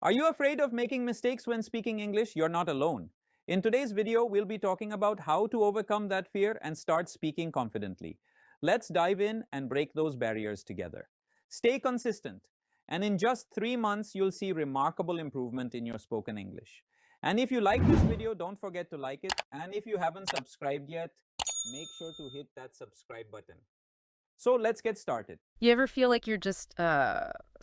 Are you afraid of making mistakes when speaking English? You're not alone. In today's video, we'll be talking about how to overcome that fear and start speaking confidently. Let's dive in and break those barriers together. Stay consistent, and in just 3 months, you'll see remarkable improvement in your spoken English. And if you like this video, don't forget to like it. And if you haven't subscribed yet, make sure to hit that subscribe button. So let's get started. You ever feel like you're just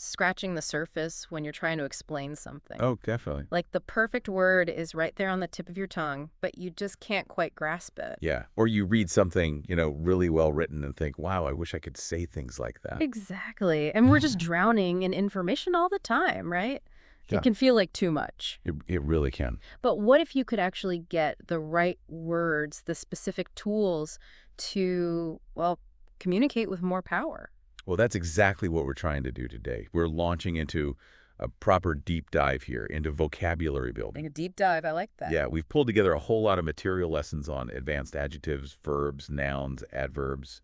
scratching the surface when you're trying to explain something? Oh, definitely. Like the perfect word is right there on the tip of your tongue, but you just can't quite grasp it. Yeah. Or you read something, really well written and think, wow, I wish I could say things like that. Exactly. And we're just drowning in information all the time, right? Yeah. It can feel like too much. It really can. But what if you could actually get the right words, the specific tools to, well, communicate with more power? Well, that's exactly what we're trying to do today. We're launching into a proper deep dive here into vocabulary building. Like a deep dive. I like that. Yeah, we've pulled together a whole lot of material lessons on advanced adjectives, verbs, nouns, adverbs,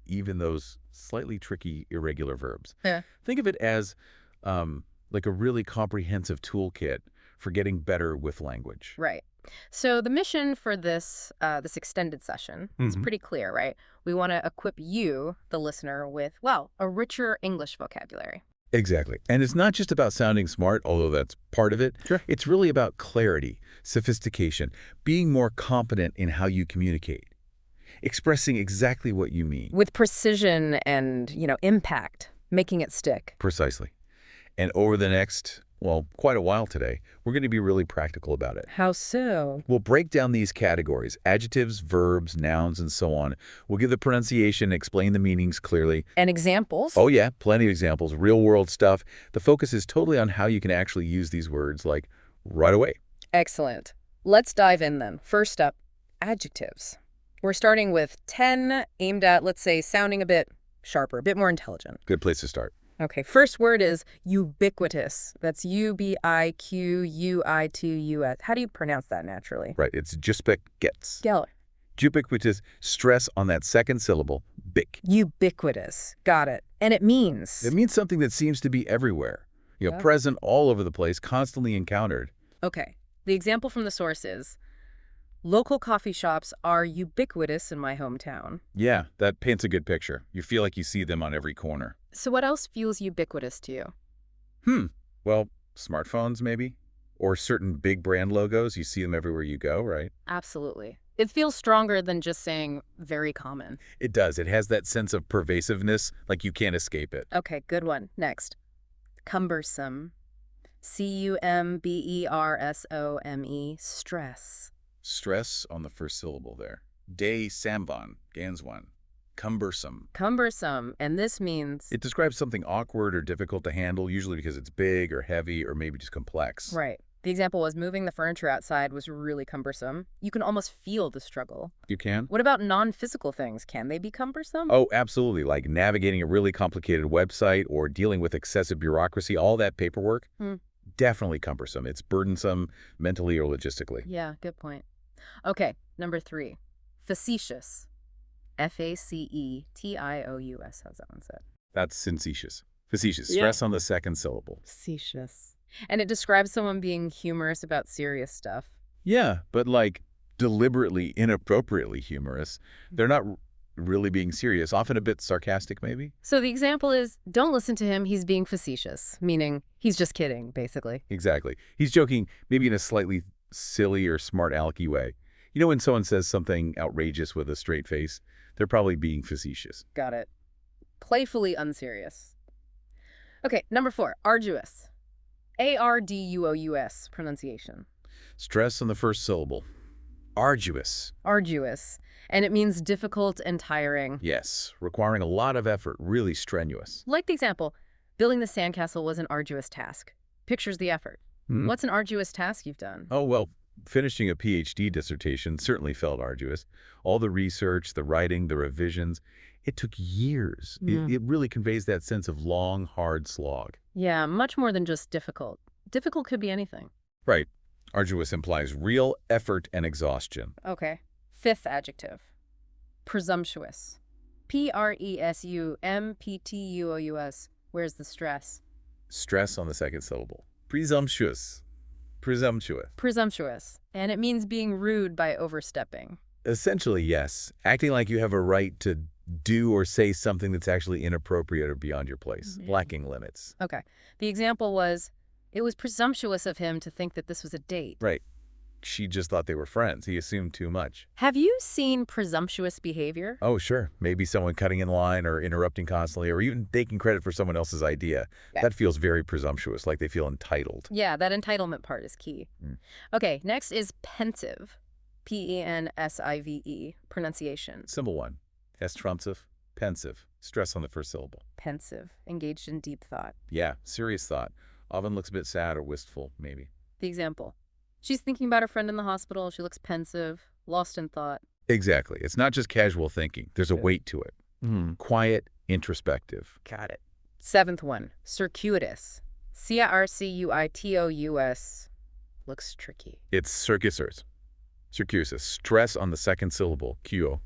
even those slightly tricky irregular verbs. Yeah. Think of it as like a really comprehensive toolkit for getting better with language. Right. So the mission for this extended session is pretty clear, right? We want to equip you, the listener, with, well, a richer English vocabulary. Exactly. And it's not just about sounding smart, although that's part of it. Sure. It's really about clarity, sophistication, being more competent in how you communicate, expressing exactly what you mean. With precision and, impact, making it stick. Precisely. And over the next, well, quite a while today, we're going to be really practical about it. How so? We'll break down these categories, adjectives, verbs, nouns, and so on. We'll give the pronunciation, explain the meanings clearly. And examples? Oh, yeah, plenty of examples, real-world stuff. The focus is totally on how you can actually use these words, like, right away. Excellent. Let's dive in then. First up, adjectives. We're starting with 10 aimed at, let's say, sounding a bit sharper, a bit more intelligent. Good place to start. Okay, first word is ubiquitous. That's U-B-I-Q-U-I-T-U-S. How do you pronounce that naturally? Right, it's ubiquitous. Geller. Ubiquitous, stress on that second syllable, bic. Ubiquitous. Got it. And it means? It means something that seems to be everywhere. Yeah. Present all over the place, constantly encountered. Okay. The example from the source is, local coffee shops are ubiquitous in my hometown. Yeah, that paints a good picture. You feel like you see them on every corner. So what else feels ubiquitous to you? Well, smartphones maybe? Or certain big brand logos. You see them everywhere you go, right? Absolutely. It feels stronger than just saying very common. It does. It has that sense of pervasiveness, like you can't escape it. Okay, good one. Next. Cumbersome. C-U-M-B-E-R-S-O-M-E. Stress. Stress on the first syllable there. De samvan, ganswan. Cumbersome. Cumbersome. And this means? It describes something awkward or difficult to handle, usually because it's big or heavy or maybe just complex. Right. The example was moving the furniture outside was really cumbersome. You can almost feel the struggle. You can? What about non-physical things? Can they be cumbersome? Oh, absolutely. Like navigating a really complicated website or dealing with excessive bureaucracy, all that paperwork. Definitely cumbersome. It's burdensome mentally or logistically. Yeah, good point. Okay, number 3. Facetious. F-A-C-E-T-I-O-U-S. How's that one said? That's facetious. Facetious. Yeah. Stress on the second syllable. Facetious. And it describes someone being humorous about serious stuff. Yeah, but like deliberately, inappropriately humorous. They're not really being serious, often a bit sarcastic maybe. So the example is, don't listen to him, he's being facetious, meaning he's just kidding, basically. Exactly. He's joking maybe in a slightly silly or smart alecky way. You know when someone says something outrageous with a straight face, they're probably being facetious. Got it. Playfully unserious. Okay, number 4, arduous. A-R-D-U-O-U-S, pronunciation. Stress on the first syllable. Arduous. Arduous. And it means difficult and tiring. Yes, requiring a lot of effort, really strenuous. Like the example, building the sandcastle was an arduous task. Pictures the effort. What's an arduous task you've done? Oh, well, finishing a PhD dissertation certainly felt arduous. All the research, the writing, the revisions, it took years. It really conveys that sense of long, hard slog. Yeah, much more than just difficult. Difficult could be anything. Right. Arduous implies real effort and exhaustion. Okay. 5th adjective. Presumptuous. P-R-E-S-U-M-P-T-U-O-U-S. Where's the stress? Stress on the second syllable. Presumptuous. Presumptuous. Presumptuous. And it means being rude by overstepping. Essentially, yes. Acting like you have a right to do or say something that's actually inappropriate or beyond your place. Lacking limits. Okay. The example was, it was presumptuous of him to think that this was a date. Right. She just thought they were friends. He assumed too much. Have you seen presumptuous behavior? Oh, sure. Maybe someone cutting in line or interrupting constantly or even taking credit for someone else's idea. Yeah. That feels very presumptuous, like they feel entitled. Yeah, that entitlement part is key. Okay, next is pensive. Pensive. Pronunciation. Simple one. Estrumptive, pensive. Stress on the first syllable. Pensive. Engaged in deep thought. Yeah, serious thought. Often looks a bit sad or wistful, maybe. The example. She's thinking about her friend in the hospital. She looks pensive, lost in thought. Exactly. It's not just casual thinking. There's a weight to it. Quiet, introspective. Got it. Seventh one, circuitous. Circuitous. Looks tricky. It's circuitous. Circuitous. Stress on the second syllable. Q.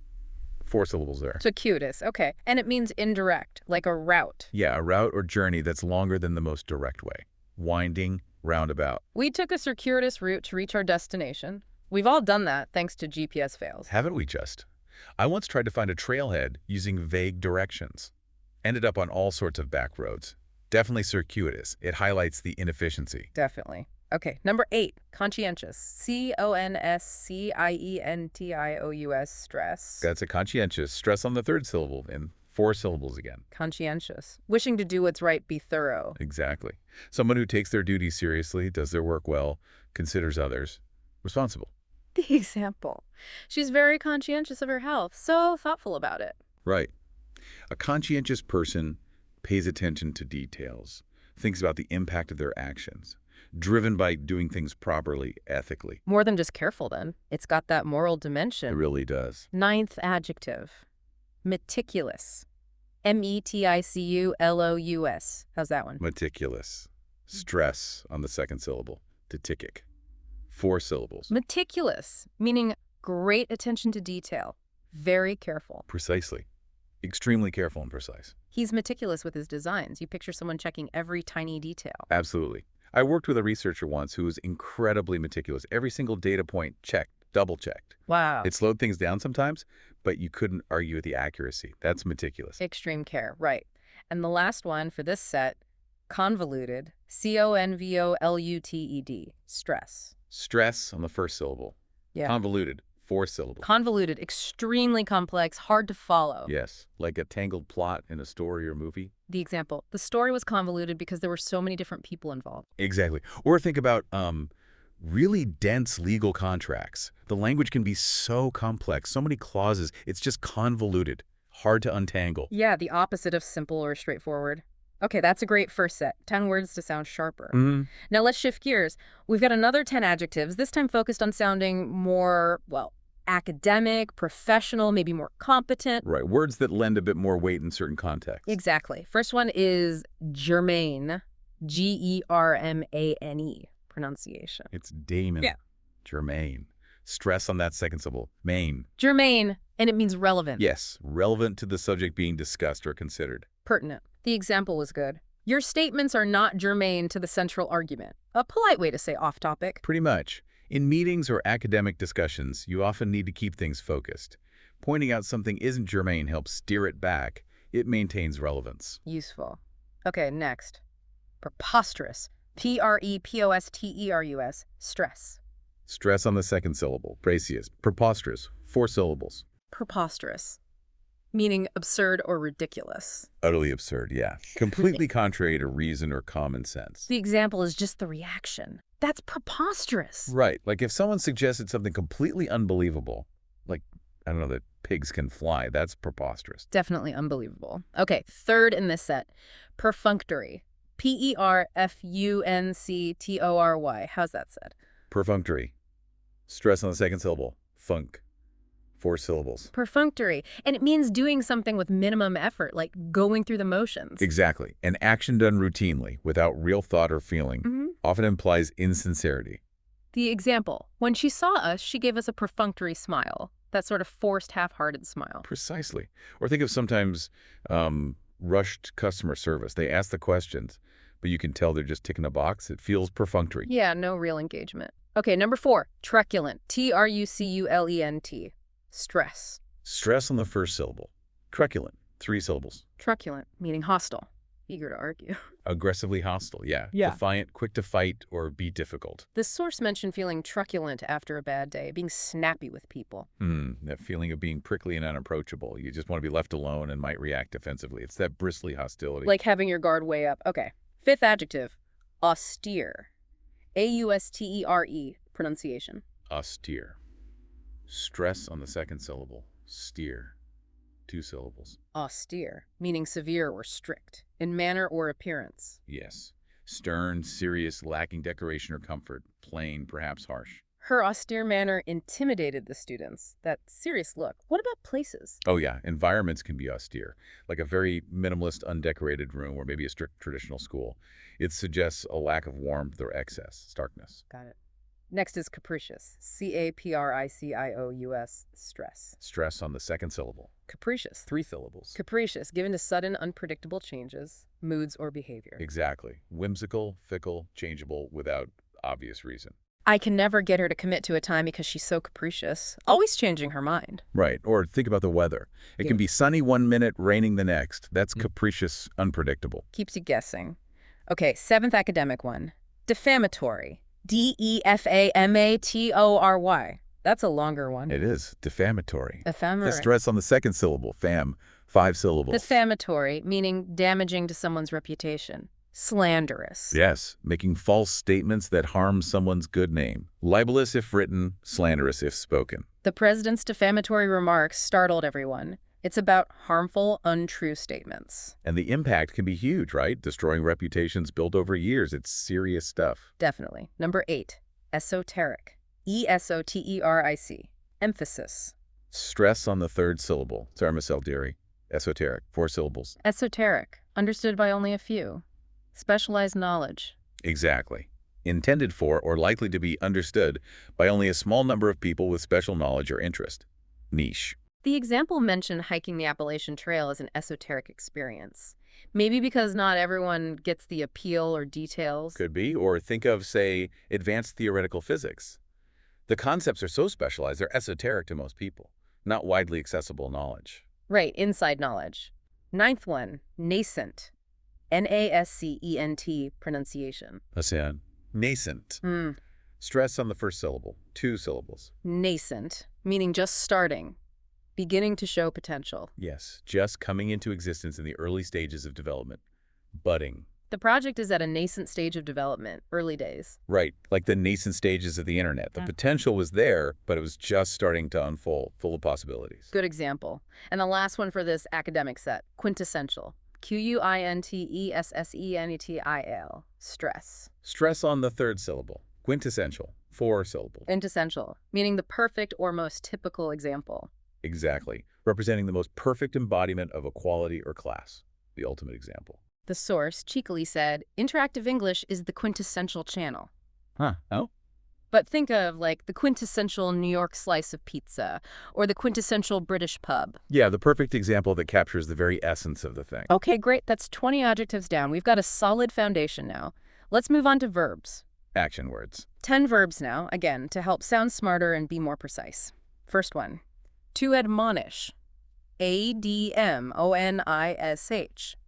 4 syllables there. Circuitous, okay. And it means indirect, like a route. Yeah, a route or journey that's longer than the most direct way. Winding, roundabout. We took a circuitous route to reach our destination. We've all done that thanks to GPS fails. Haven't we just? I once tried to find a trailhead using vague directions. Ended up on all sorts of back roads. Definitely circuitous. It highlights the inefficiency. Definitely. Okay, number 8, conscientious. Conscientious, stress. That's a conscientious. Stress on the third syllable in 4 syllables again. Conscientious. Wishing to do what's right, be thorough. Exactly. Someone who takes their duties seriously, does their work well, considers others responsible. The example. She's very conscientious of her health, so thoughtful about it. Right. A conscientious person pays attention to details, thinks about the impact of their actions, driven by doing things properly, ethically. More than just careful, then. It's got that moral It dimension. really does. Ninth adjective. Meticulous. Meticulous. How's that one? Meticulous. Stress on the second syllable. Titic. 4 syllables. Meticulous, meaning great attention to detail. Very careful. Precisely. Extremely careful and precise. He's meticulous with his designs. You picture someone checking every tiny detail. Absolutely. I worked with a researcher once who was incredibly meticulous. Every single data point checked, double-checked. Wow. It slowed things down sometimes, but you couldn't argue with the accuracy. That's meticulous. Extreme care, right. And the last one for this set, convoluted. Convoluted. Stress. Stress on the first syllable. Yeah. Convoluted. 4 syllables. Convoluted, extremely complex, hard to follow. Yes, like a tangled plot in a story or movie. The example, the story was convoluted because there were so many different people involved. Exactly. Or think about really dense legal contracts. The language can be so complex, so many clauses. It's just convoluted, hard to untangle. Yeah, the opposite of simple or straightforward. Okay, that's a great first set. 10 words to sound sharper. Now let's shift gears. We've got another 10 adjectives, this time focused on sounding more, well, academic, professional, maybe more competent. Right, words that lend a bit more weight in certain contexts. Exactly. First one is germane. Germane pronunciation. It's Damon. Yeah. Germain. Stress on that second syllable. Main. Germane, and it means relevant. Yes, relevant to the subject being discussed or considered. Pertinent. The example was good. Your statements are not germane to the central argument. A polite way to say off topic. Pretty much. In meetings or academic discussions, you often need to keep things focused. Pointing out something isn't germane helps steer it back. It maintains relevance. Useful. Okay, next. Preposterous. Preposterous. Stress. Stress on the second syllable. Bracious. Preposterous. 4 syllables. Preposterous. Meaning absurd or ridiculous. Utterly absurd, yeah. Completely contrary to reason or common sense. The example is just the reaction. That's preposterous. Right. Like if someone suggested something completely unbelievable, like, I don't know, that pigs can fly, that's preposterous. Definitely unbelievable. Okay, third in this set. Perfunctory. Perfunctory. How's that said? Perfunctory. Stress on the second syllable. Funk. 4 syllables. Perfunctory. And it means doing something with minimum effort, like going through the motions. Exactly. An action done routinely, without real thought or feeling, often implies insincerity. The example, when she saw us, she gave us a perfunctory smile. That sort of forced, half-hearted smile. Precisely. Or think of sometimes rushed customer service. They ask the questions, but you can tell they're just ticking a box. It feels perfunctory. Yeah, no real engagement. Okay, number 4, truculent. Truculent. Stress. Stress on the first syllable. Truculent, 3 syllables. Truculent, meaning hostile. Eager to argue. Aggressively hostile, yeah. Defiant, quick to fight or be difficult. This source mentioned feeling truculent after a bad day, being snappy with people. That feeling of being prickly and unapproachable. You just want to be left alone and might react defensively. It's that bristly hostility. Like having your guard way up. Okay. 5th adjective, austere. Austere, pronunciation. Austere. Stress on the second syllable. Steer. 2 syllables. Austere, meaning severe or strict, in manner or appearance. Yes. Stern, serious, lacking decoration or comfort. Plain, perhaps harsh. Her austere manner intimidated the students. That serious look. What about places? Oh yeah, environments can be austere, like a very minimalist, undecorated room or maybe a strict traditional school. It suggests a lack of warmth or excess, starkness. Got it. Next is capricious. Capricious, stress. Stress on the second syllable. Capricious. 3 syllables. Capricious, given to sudden, unpredictable changes, moods, or behavior. Exactly. Whimsical, fickle, changeable without obvious reason. I can never get her to commit to a time because she's so capricious, always changing her mind. Right. Or think about the weather. It can be sunny one minute, raining the next. That's capricious, unpredictable. Keeps you guessing. Okay, 7th academic one. Defamatory. Defamatory. That's a longer one. It is. Defamatory. Defamatory. The stress on the second syllable. 5 syllables. Defamatory, meaning damaging to someone's reputation. Slanderous. Yes, making false statements that harm someone's good name. Libelous if written, slanderous if spoken. The president's defamatory remarks startled everyone. It's about harmful, untrue statements. And the impact can be huge, right? Destroying reputations built over years. It's serious stuff. Definitely. Number 8, esoteric. Esoteric. Emphasis. Stress on the third syllable. Esoteric. Esoteric. 4 syllables. Esoteric. Understood by only a few. Specialized knowledge. Exactly. Intended for or likely to be understood by only a small number of people with special knowledge or interest. Niche. The example mentioned hiking the Appalachian Trail as an esoteric experience. Maybe because not everyone gets the appeal or details. Could be. Or think of, say, advanced theoretical physics. The concepts are so specialized, they're esoteric to most people, not widely accessible knowledge. Right, inside knowledge. 9th one, nascent. Nascent pronunciation. Nascent. Stress on the first syllable. 2 syllables. Nascent, meaning just starting, beginning to show potential. Yes, just coming into existence in the early stages of development. Budding. The project is at a nascent stage of development, early days. Right, like the nascent stages of the internet. The potential was there, but it was just starting to unfold, full of possibilities. Good example. And the last one for this academic set, quintessential. Quintessential. Stress. Stress on the third syllable. Quintessential. 4 syllables. Quintessential, meaning the perfect or most typical example. Exactly. Representing the most perfect embodiment of a quality or class. The ultimate example. The source cheekily said, interactive English is the quintessential channel. Huh. Oh? But think of, like, the quintessential New York slice of pizza, or the quintessential British pub. Yeah, the perfect example that captures the very essence of the thing. Okay, great. That's 20 adjectives down. We've got a solid foundation now. Let's move on to verbs. Action words. 10 verbs now, again, to help sound smarter and be more precise. First one, to admonish. Admonish.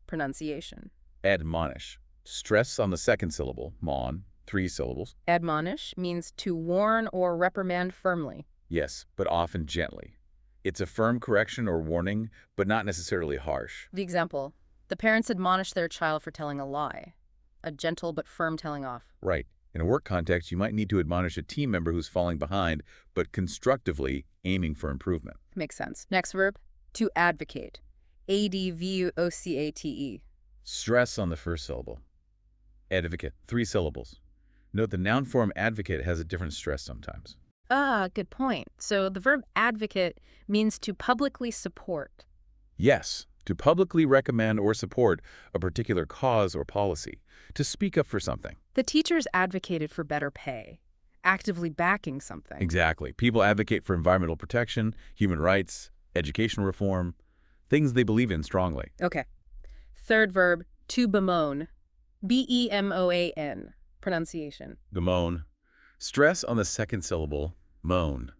Pronunciation. Admonish. Stress on the second syllable. Mon. 3 syllables. Admonish means to warn or reprimand firmly. Yes, but often gently. It's a firm correction or warning, but not necessarily harsh. The example, the parents admonish their child for telling a lie. A gentle but firm telling off. Right. In a work context, you might need to admonish a team member who's falling behind, but constructively aiming for improvement. Makes sense. Next verb, to advocate. Advocate. Stress on the first syllable. Advocate. 3 syllables. Note the noun form advocate has a different stress sometimes. Ah, good point. So the verb advocate means to publicly support. Yes, to publicly recommend or support a particular cause or policy, to speak up for something. The teachers advocated for better pay, actively backing something. Exactly. People advocate for environmental protection, human rights, education reform, things they believe in strongly. Okay. Third verb, to bemoan. B-E-M-O-A-N. Pronunciation. Bemoan. Stress on the second syllable, moan.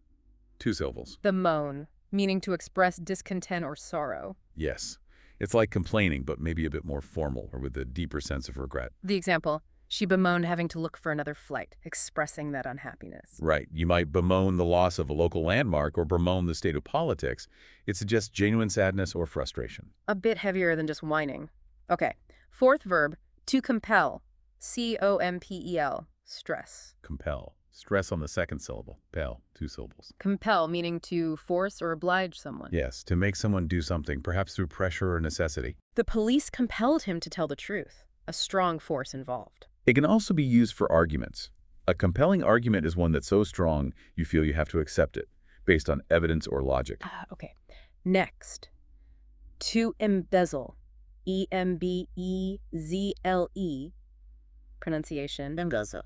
2 syllables. Bemoan, meaning to express discontent or sorrow. Yes. It's like complaining, but maybe a bit more formal or with a deeper sense of regret. The example, she bemoaned having to look for another flight, expressing that unhappiness. Right. You might bemoan the loss of a local landmark or bemoan the state of politics. It suggests genuine sadness or frustration. A bit heavier than just whining. Okay, fourth verb, to compel. C-O-M-P-E-L. Stress. Compel. Stress on the second syllable. Pel. 2 syllables. Compel, meaning to force or oblige someone. Yes, to make someone do something, perhaps through pressure or necessity. The police compelled him to tell the truth. A strong force involved. It can also be used for arguments. A compelling argument is one that's so strong you feel you have to accept it, based on evidence or logic. Okay. Next, to embezzle. E-M-B-E-Z-L-E. Pronunciation. Embezzle.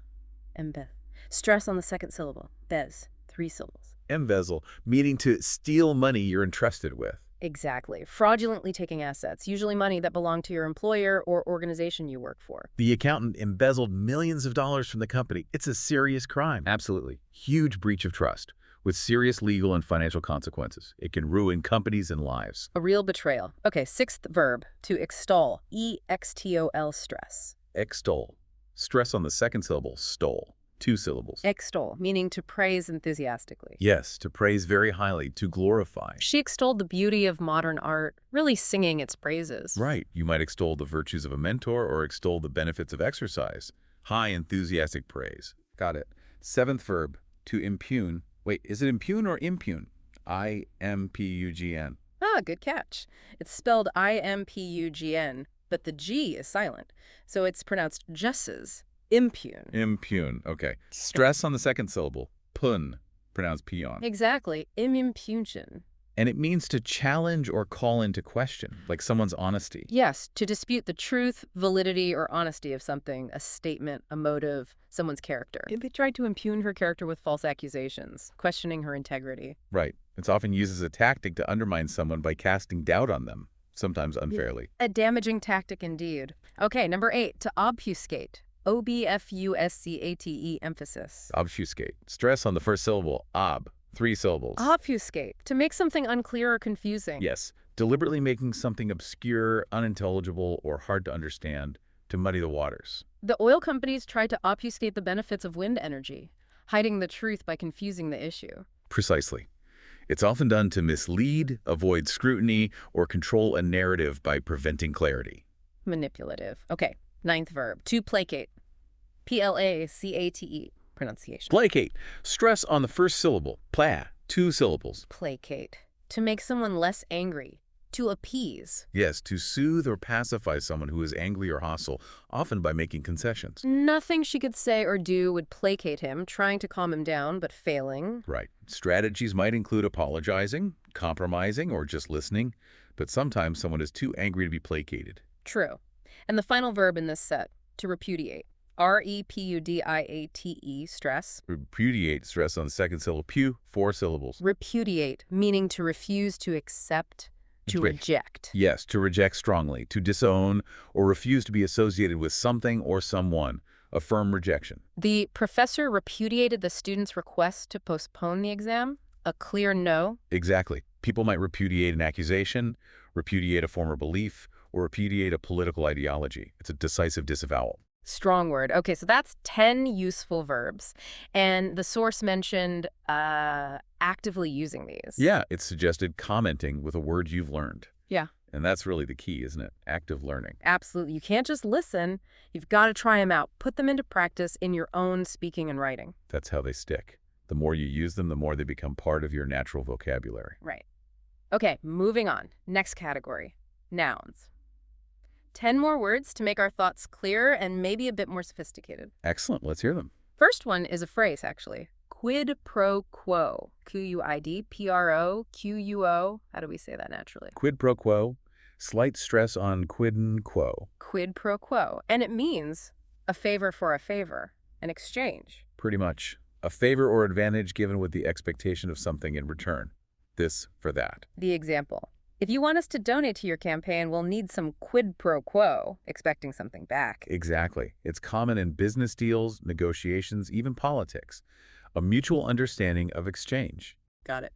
Stress on the second syllable. Bez. 3 syllables. Embezzle, meaning to steal money you're entrusted with. Exactly. Fraudulently taking assets, usually money that belong to your employer or organization you work for. The accountant embezzled millions of dollars from the company. It's a serious crime. Absolutely. Huge breach of trust, with serious legal and financial consequences. It can ruin companies and lives. A real betrayal. Okay, sixth verb, to extol. E-X-T-O-L. Stress. Extol. Stress on the second syllable, stole. 2 syllables. Extol, meaning to praise enthusiastically. Yes, to praise very highly, to glorify. She extolled the beauty of modern art, really singing its praises. Right. You might extol the virtues of a mentor or extol the benefits of exercise. High enthusiastic praise. Got it. Seventh verb, to impugn. Wait, is it impugn or impugn? I-M-P-U-G-N. Ah, good catch. It's spelled I-M-P-U-G-N, but the G is silent, so it's pronounced just as impugn. Impugn. Okay. Stress on the second syllable. Pun. Pronounced peon. Exactly. Impugn. And it means to challenge or call into question, like someone's honesty. Yes, to dispute the truth, validity, or honesty of something, a statement, a motive, someone's character. They tried to impugn her character with false accusations, questioning her integrity. Right. It's often used as a tactic to undermine someone by casting doubt on them, sometimes unfairly. A damaging tactic indeed. Okay, number 8, to obfuscate. O-B-F-U-S-C-A-T-E, emphasis. Obfuscate. Stress on the first syllable. Ob. 3 syllables. Obfuscate, to make something unclear or confusing. Yes. Deliberately making something obscure, unintelligible, or hard to understand to muddy the waters. The oil companies tried to obfuscate the benefits of wind energy, hiding the truth by confusing the issue. Precisely. It's often done to mislead, avoid scrutiny, or control a narrative by preventing clarity. Manipulative. Okay, 9th verb, to placate. P-L-A-C-A-T-E, pronunciation. Placate. Stress on the first syllable. Pla. 2 syllables. Placate. To make someone less angry. To appease. Yes, to soothe or pacify someone who is angry or hostile, often by making concessions. Nothing she could say or do would placate him, trying to calm him down, but failing. Right. Strategies might include apologizing, compromising, or just listening, but sometimes someone is too angry to be placated. True. And the final verb in this set, to repudiate. R-E-P-U-D-I-A-T-E, stress. Repudiate, stress on the second syllable. Pu, 4 syllables. Repudiate, meaning to refuse to accept, to reject. Yes, to reject strongly, to disown, or refuse to be associated with something or someone. A firm rejection. The professor repudiated the student's request to postpone the exam. A clear no. Exactly. People might repudiate an accusation, repudiate a former belief, or repudiate a political ideology. It's a decisive disavowal. Strong word. Okay, so that's 10 useful verbs. And the source mentioned actively using these. Yeah, it suggested commenting with a word you've learned. Yeah. And that's really the key, isn't it? Active learning. Absolutely. You can't just listen. You've got to try them out. Put them into practice in your own speaking and writing. That's how they stick. The more you use them, the more they become part of your natural vocabulary. Right. Okay, moving on. Next category, nouns. 10 more words to make our thoughts clearer and maybe a bit more sophisticated. Excellent. Let's hear them. First one is a phrase, actually. Quid pro quo. Q-U-I-D-P-R-O-Q-U-O. How do we say that naturally? Quid pro quo. Slight stress on quid and quo. Quid pro quo. And it means a favor for a favor, an exchange. Pretty much. A favor or advantage given with the expectation of something in return. This for that. The example. If you want us to donate to your campaign, we'll need some quid pro quo, expecting something back. Exactly. It's common in business deals, negotiations, even politics. A mutual understanding of exchange. Got it.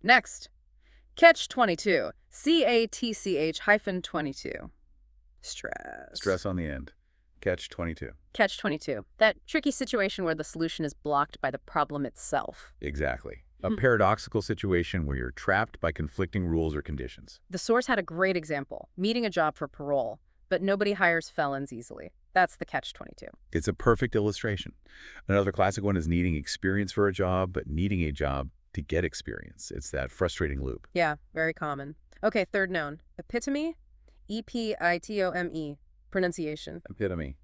Next, catch-22. CATCH-22. Stress. Stress on the end. Catch-22. Catch-22. That tricky situation where the solution is blocked by the problem itself. Exactly. A paradoxical situation where you're trapped by conflicting rules or conditions. The source had a great example, meeting a job for parole, but nobody hires felons easily. That's the catch-22. It's a perfect illustration. Another classic one is needing experience for a job, but needing a job to get experience. It's that frustrating loop. Yeah, very common. Okay, third noun. Epitome, E-P-I-T-O-M-E, pronunciation. Epitome.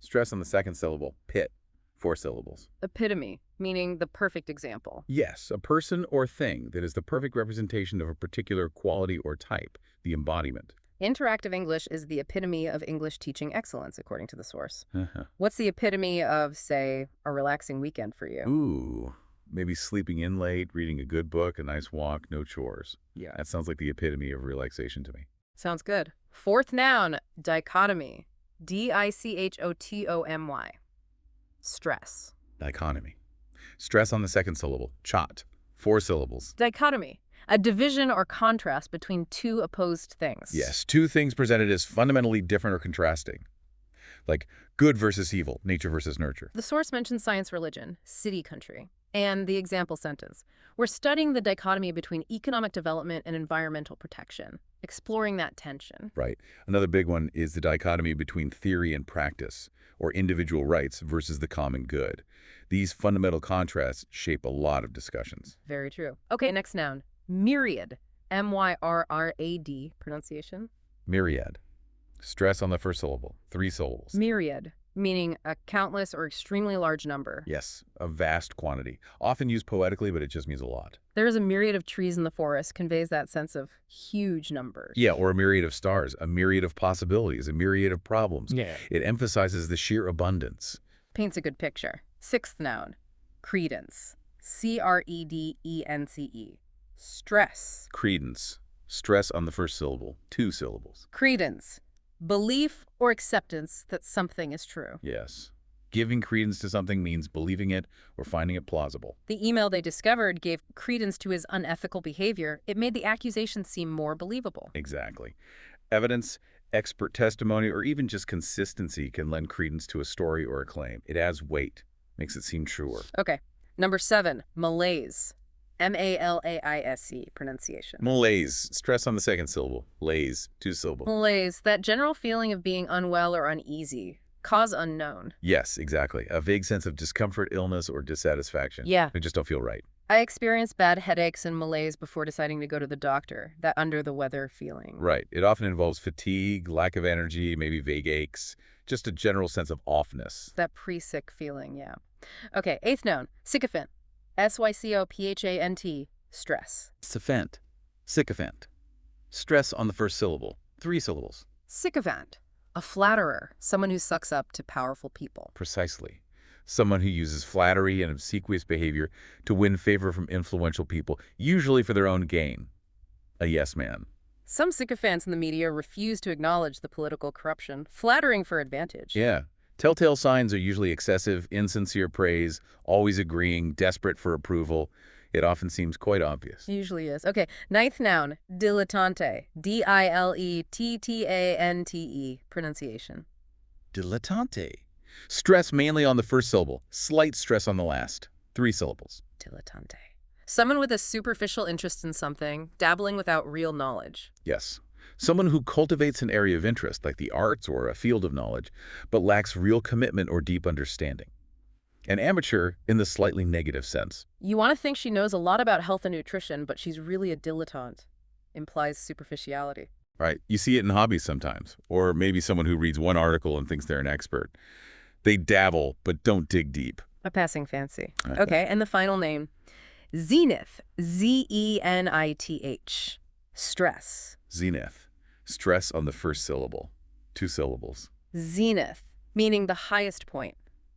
Stress on the second syllable. Pit. 4 syllables. Epitome, meaning the perfect example. Yes, a person or thing that is the perfect representation of a particular quality or type, the embodiment. Interactive English is the epitome of English teaching excellence, according to the source. What's the epitome of, say, a relaxing weekend for you? Ooh, maybe sleeping in late, reading a good book, a nice walk, no chores. Yeah. That sounds like the epitome of relaxation to me. Sounds good. Fourth noun, dichotomy. D-I-C-H-O-T-O-M-Y. Stress. Dichotomy. Stress on the second syllable. Chot. 4 syllables. Dichotomy. A division or contrast between two opposed things. Yes, 2 things presented as fundamentally different or contrasting. Like good versus evil, nature versus nurture. The source mentions science, religion, city, country, and the example sentence. We're studying the dichotomy between economic development and environmental protection, exploring that tension. Right. Another big one is the dichotomy between theory and practice, or individual rights versus the common good. These fundamental contrasts shape a lot of discussions. Very true. Okay, next noun. Myriad. M-Y-R-R-A-D, pronunciation. Myriad. Stress on the first syllable. 3 syllables. Myriad, meaning a countless or extremely large number. Yes, a vast quantity. Often used poetically, but it just means a lot. There is a myriad of trees in the forest, conveys that sense of huge numbers. Yeah, or a myriad of stars, a myriad of possibilities, a myriad of problems. Yeah. It emphasizes the sheer abundance. Paints a good picture. Sixth noun. Credence. C-R-E-D-E-N-C-E. Stress. Credence. Stress on the first syllable. 2 syllables. Credence. Belief or acceptance that something is true. Yes. Giving credence to something means believing it or finding it plausible. The email they discovered gave credence to his unethical behavior. It made the accusation seem more believable. Exactly. Evidence, expert testimony, or even just consistency can lend credence to a story or a claim. It adds weight, makes it seem truer. Okay. Number 7, malaise. M-A-L-A-I-S-E, pronunciation. Malaise. Stress on the second syllable. Laise. 2 syllables. Malaise, that general feeling of being unwell or uneasy. Cause unknown. Yes, exactly. A vague sense of discomfort, illness, or dissatisfaction. Yeah. I just don't feel right. I experienced bad headaches and malaise before deciding to go to the doctor, that under-the-weather feeling. Right. It often involves fatigue, lack of energy, maybe vague aches, just a general sense of offness. That pre-sick feeling, yeah. Okay, 8th noun, sycophant. S-Y-C-O-P-H-A-N-T, stress. Sycophant. Sycophant. Stress on the first syllable. 3 syllables. Sycophant, a flatterer, someone who sucks up to powerful people. Precisely. Someone who uses flattery and obsequious behavior to win favor from influential people, usually for their own gain. A yes man. Some sycophants in the media refuse to acknowledge the political corruption, flattering for advantage. Yeah. Telltale signs are usually excessive, insincere praise, always agreeing, desperate for approval. It often seems quite obvious. Usually is. Okay, 9th noun, dilettante. D-I-L-E-T-T-A-N-T-E, pronunciation. Dilettante. Stress mainly on the first syllable, slight stress on the last. 3 syllables. Dilettante. Someone with a superficial interest in something, dabbling without real knowledge. Yes. Someone who cultivates an area of interest, like the arts or a field of knowledge, but lacks real commitment or deep understanding. An amateur in the slightly negative sense. You want to think she knows a lot about health and nutrition, but she's really a dilettante. Implies superficiality. Right. You see it in hobbies sometimes. Or maybe someone who reads one article and thinks they're an expert. They dabble, but don't dig deep. A passing fancy. Okay, and the final name, zenith. Z-E-N-I-T-H. Stress. Zenith. Stress on the first syllable. 2 syllables. Zenith, meaning the highest point.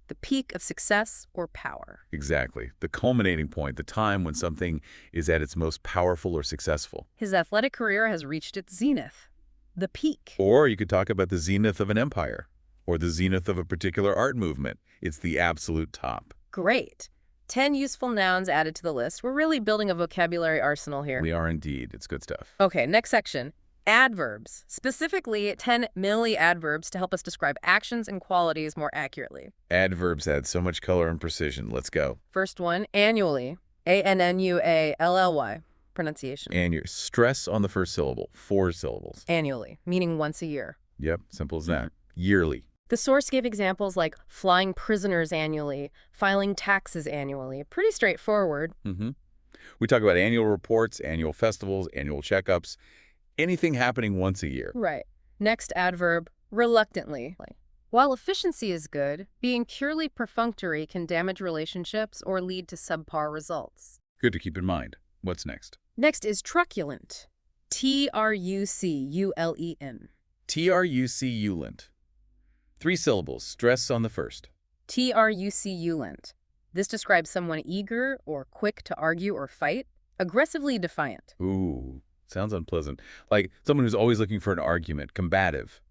the peak of success or power. Exactly. The culminating point, the time when something is at its most powerful or successful. His athletic career has reached its zenith, the peak. Or you could talk about the zenith of an empire, or the zenith of a particular art movement. It's the absolute top. Great. 10 useful nouns added to the list. We're really building a vocabulary arsenal here. We are indeed. It's good stuff. Okay, next section. Adverbs. Specifically, 10 adverbs to help us describe actions and qualities more accurately. Adverbs add so much color and precision. Let's go. First one, annually. A-N-N-U-A-L-L-Y. Pronunciation. Annual. Stress on the first syllable. 4 syllables. Annually, meaning once a year. Yep, simple as that. Yearly. The source gave examples like flying prisoners annually, filing taxes annually. Pretty straightforward. We talk about annual reports, annual festivals, annual checkups, anything happening once a year. Right. Next adverb, reluctantly. While efficiency is good, being purely perfunctory can damage relationships or lead to subpar results. Good to keep in mind. What's next? Next is truculent. T-R-U-C-U-L-E-N. Truculent. 3 syllables. Stress on the first. Truculent. This describes someone eager or quick to argue or fight, aggressively defiant. Ooh, sounds unpleasant. Like someone who's always looking for an argument, combative.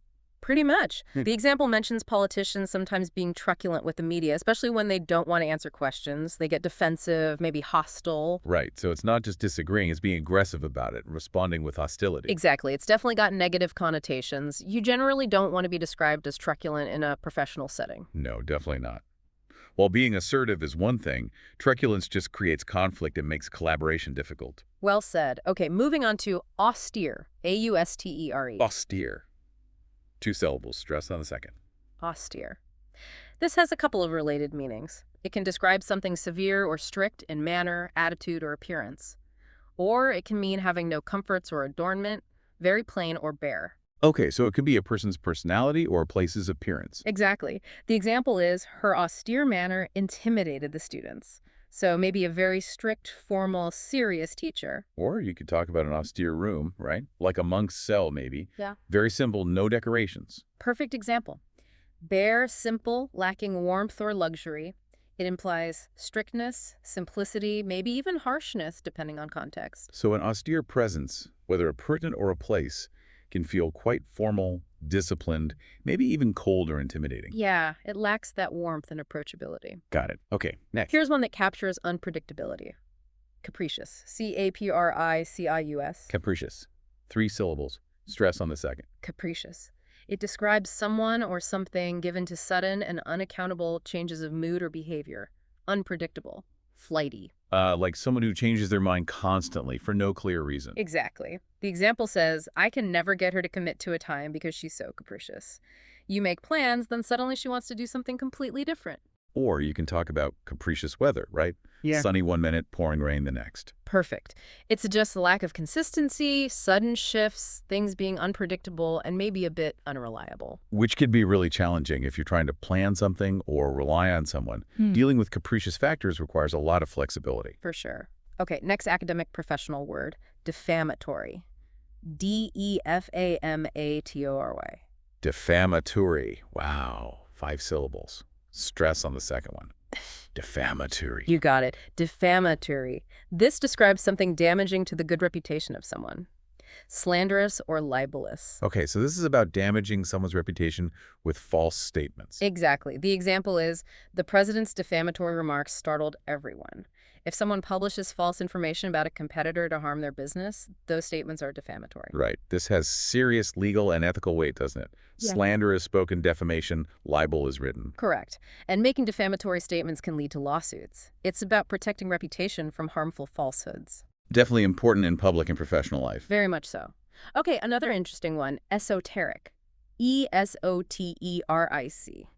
Pretty much. The example mentions politicians sometimes being truculent with the media, especially when they don't want to answer questions. They get defensive, maybe hostile. Right, so it's not just disagreeing, it's being aggressive about it, responding with hostility. Exactly. It's definitely got negative connotations. You generally don't want to be described as truculent in a professional setting. No, definitely not. While being assertive is one thing, truculence just creates conflict and makes collaboration difficult. Well said. Okay, moving on to austere. A-U-S-T-E-R-E. Austere. 2 syllables. Stress on the second. Austere. This has a couple of related meanings. It can describe something severe or strict in manner, attitude, or appearance. Or it can mean having no comforts or adornment, very plain or bare. Okay, so it can be a person's personality or a place's appearance. Exactly. The example is, her austere manner intimidated the students. So maybe a very strict, formal, serious teacher. Or you could talk about an austere room, right? Like a monk's cell, maybe. Yeah. Very simple, no decorations. Perfect example. Bare, simple, lacking warmth or luxury. It implies strictness, simplicity, maybe even harshness, depending on context. So an austere presence, whether a person or a place, can feel quite formal, disciplined, maybe even cold or intimidating. Yeah, it lacks that warmth and approachability. Got it. Okay, next. Here's one that captures unpredictability. Capricious. C-A-P-R-I-C-I-U-S. Capricious. 3 syllables. Stress on the second. Capricious. It describes someone or something given to sudden and unaccountable changes of mood or behavior. Unpredictable. Flighty. Like someone who changes their mind constantly for no clear reason. Exactly. The example says, I can never get her to commit to a time because she's so capricious. You make plans, then suddenly she wants to do something completely different. Or you can talk about capricious weather, right? Yeah. Sunny one minute, pouring rain the next. Perfect. It's just the lack of consistency, sudden shifts, things being unpredictable, and maybe a bit unreliable. Which could be really challenging if you're trying to plan something or rely on someone. Dealing with capricious factors requires a lot of flexibility. For sure. Okay, next academic professional word, defamatory. D-E-F-A-M-A-T-O-R-Y. Defamatory. Wow. 5 syllables. Stress on the second one. Defamatory. You got it. Defamatory. This describes something damaging to the good reputation of someone. Slanderous or libelous. Okay, so this is about damaging someone's reputation with false statements. Exactly. The example is, the president's defamatory remarks startled everyone. If someone publishes false information about a competitor to harm their business, those statements are defamatory. Right. This has serious legal and ethical weight, doesn't it? Yeah. Slander is spoken, defamation, libel is written. Correct. And making defamatory statements can lead to lawsuits. It's about protecting reputation from harmful falsehoods. Definitely important in public and professional life. Very much so. Okay, another interesting one, esoteric. E-S-O-T-E-R-I-C.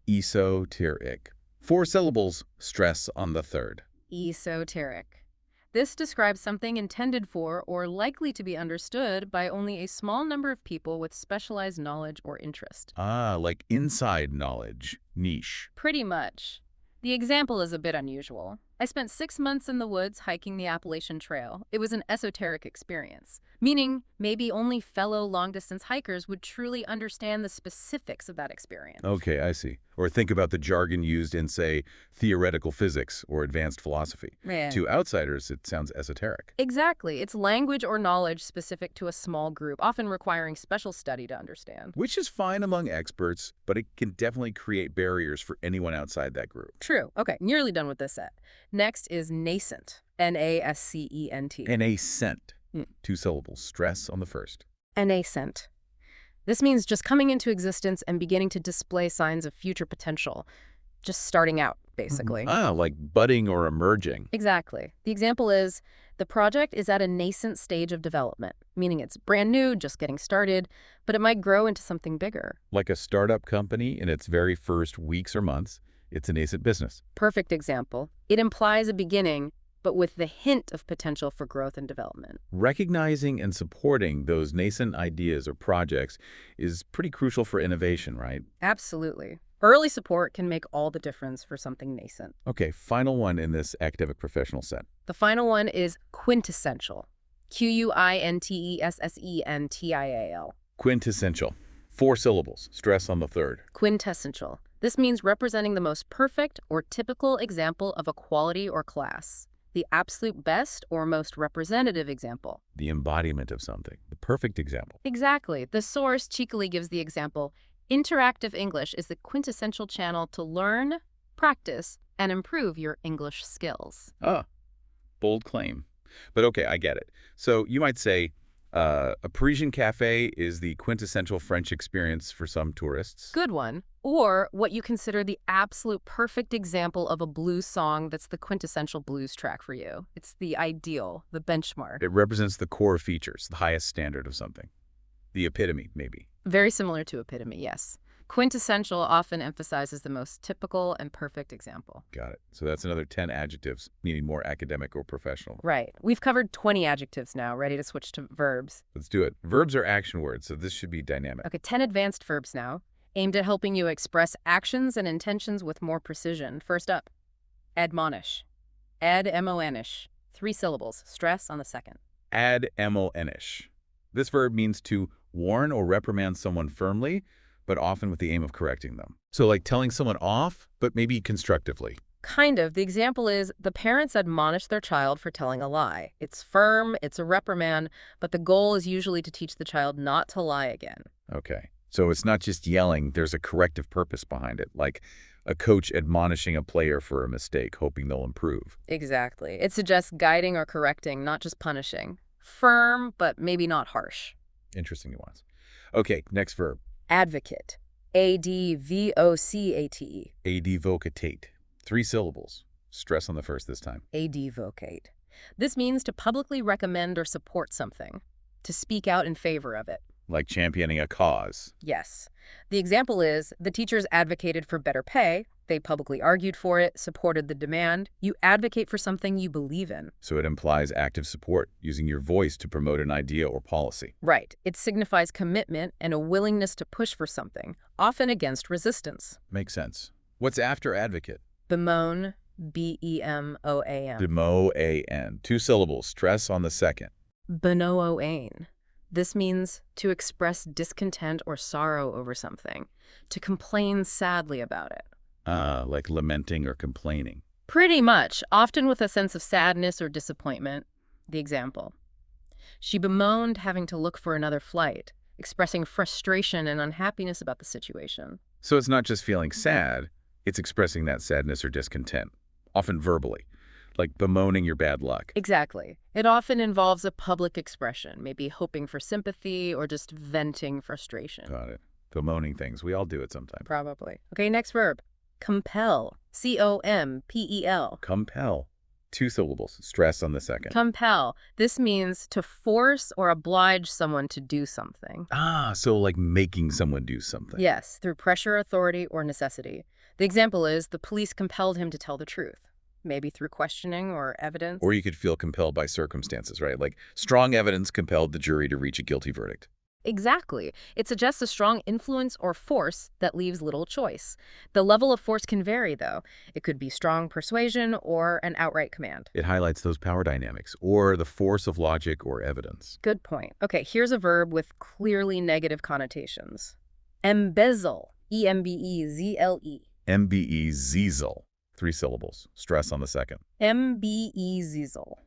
Esoteric. 4 syllables, stress on the third. Esoteric. This describes something intended for or likely to be understood by only a small number of people with specialized knowledge or interest. Ah, like inside knowledge, niche. Pretty much. The example is a bit unusual. I spent 6 months in the woods hiking the Appalachian Trail. It was an esoteric experience, meaning maybe only fellow long-distance hikers would truly understand the specifics of that experience. Okay, I see. Or think about the jargon used in, say, theoretical physics or advanced philosophy. Yeah. To outsiders, it sounds esoteric. Exactly. It's language or knowledge specific to a small group, often requiring special study to understand. Which is fine among experts, but it can definitely create barriers for anyone outside that group. True. Okay, nearly done with this set. Next is nascent. N-A-S-C-E-N-T. Nascent. 2 syllables. Stress on the first. Nascent. This means just coming into existence and beginning to display signs of future potential. Just starting out, basically. Like budding or emerging. Exactly. The example is, the project is at a nascent stage of development, meaning it's brand new, just getting started, but it might grow into something bigger. Like a startup company in its very first weeks or months, it's a nascent business. Perfect example. It implies a beginning, but with the hint of potential for growth and development. Recognizing and supporting those nascent ideas or projects is pretty crucial for innovation, right? Absolutely. Early support can make all the difference for something nascent. Okay, final one in this academic professional set. The final one is quintessential. Quintessential. Quintessential. 4 syllables. Stress on the third. Quintessential. This means representing the most perfect or typical example of a quality or class. The absolute best or most representative example. The embodiment of something. The perfect example. Exactly. The source cheekily gives the example, interactive English is the quintessential channel to learn, practice, and improve your English skills. Bold claim. But okay, I get it. So you might say, a Parisian cafe is the quintessential French experience for some tourists. Good one. Or what you consider the absolute perfect example of a blues song that's the quintessential blues track for you. It's the ideal, the benchmark. It represents the core features, the highest standard of something. The epitome, maybe. Very similar to epitome, yes. Quintessential often emphasizes the most typical and perfect example. Got it. So that's another 10 adjectives, meaning more academic or professional. Right. We've covered 20 adjectives now, ready to switch to verbs. Let's do it. Verbs are action words, so this should be dynamic. Okay, 10 advanced verbs now, aimed at helping you express actions and intentions with more precision. First up, admonish. Admonish. 3 syllables. Stress on the second. Admonish. This verb means to warn or reprimand someone firmly, but often with the aim of correcting them. So like telling someone off, but maybe constructively. Kind of. The example is, the parents admonish their child for telling a lie. It's firm, it's a reprimand, but the goal is usually to teach the child not to lie again. Okay. So it's not just yelling, there's a corrective purpose behind it, like a coach admonishing a player for a mistake, hoping they'll improve. Exactly. It suggests guiding or correcting, not just punishing. Firm, but maybe not harsh. Interesting nuance. Okay, next verb. Advocate. A-D-V-O-C-A-T-E. Advocate. 3 syllables. Stress on the first this time. Advocate. This means to publicly recommend or support something, to speak out in favor of it. Like championing a cause. Yes. The example is, the teachers advocated for better pay, they publicly argued for it, supported the demand. You advocate for something you believe in. So it implies active support, using your voice to promote an idea or policy. Right. It signifies commitment and a willingness to push for something, often against resistance. Makes sense. What's after advocate? Bemoan. B-E-M-O-A-N. Bemoan. 2 syllables. Stress on the second. Benoan. This means to express discontent or sorrow over something, to complain sadly about it. Like lamenting or complaining. Pretty much, often with a sense of sadness or disappointment. The example. She bemoaned having to look for another flight, expressing frustration and unhappiness about the situation. So it's not just feeling sad, it's expressing that sadness or discontent, often verbally, like bemoaning your bad luck. Exactly. It often involves a public expression, maybe hoping for sympathy or just venting frustration. Got it. Bemoaning things. We all do it sometimes. Probably. Okay, next verb. Compel. C-O-M-P-E-L. Compel. 2 syllables. Stress on the second. Compel. This means to force or oblige someone to do something. So like making someone do something. Yes, through pressure, authority, or necessity. The example is, the police compelled him to tell the truth. Maybe through questioning or evidence. Or you could feel compelled by circumstances, right? Like strong evidence compelled the jury to reach a guilty verdict. Exactly. It suggests a strong influence or force that leaves little choice. The level of force can vary, though. It could be strong persuasion or an outright command. It highlights those power dynamics, or the force of logic or evidence. Good point. Okay, here's a verb with clearly negative connotations. Embezzle. E-M-B-E-Z-L-E. M-B-E-Z-Z-L. 3 syllables. Stress on the second. M-B-E-Z-Z-L.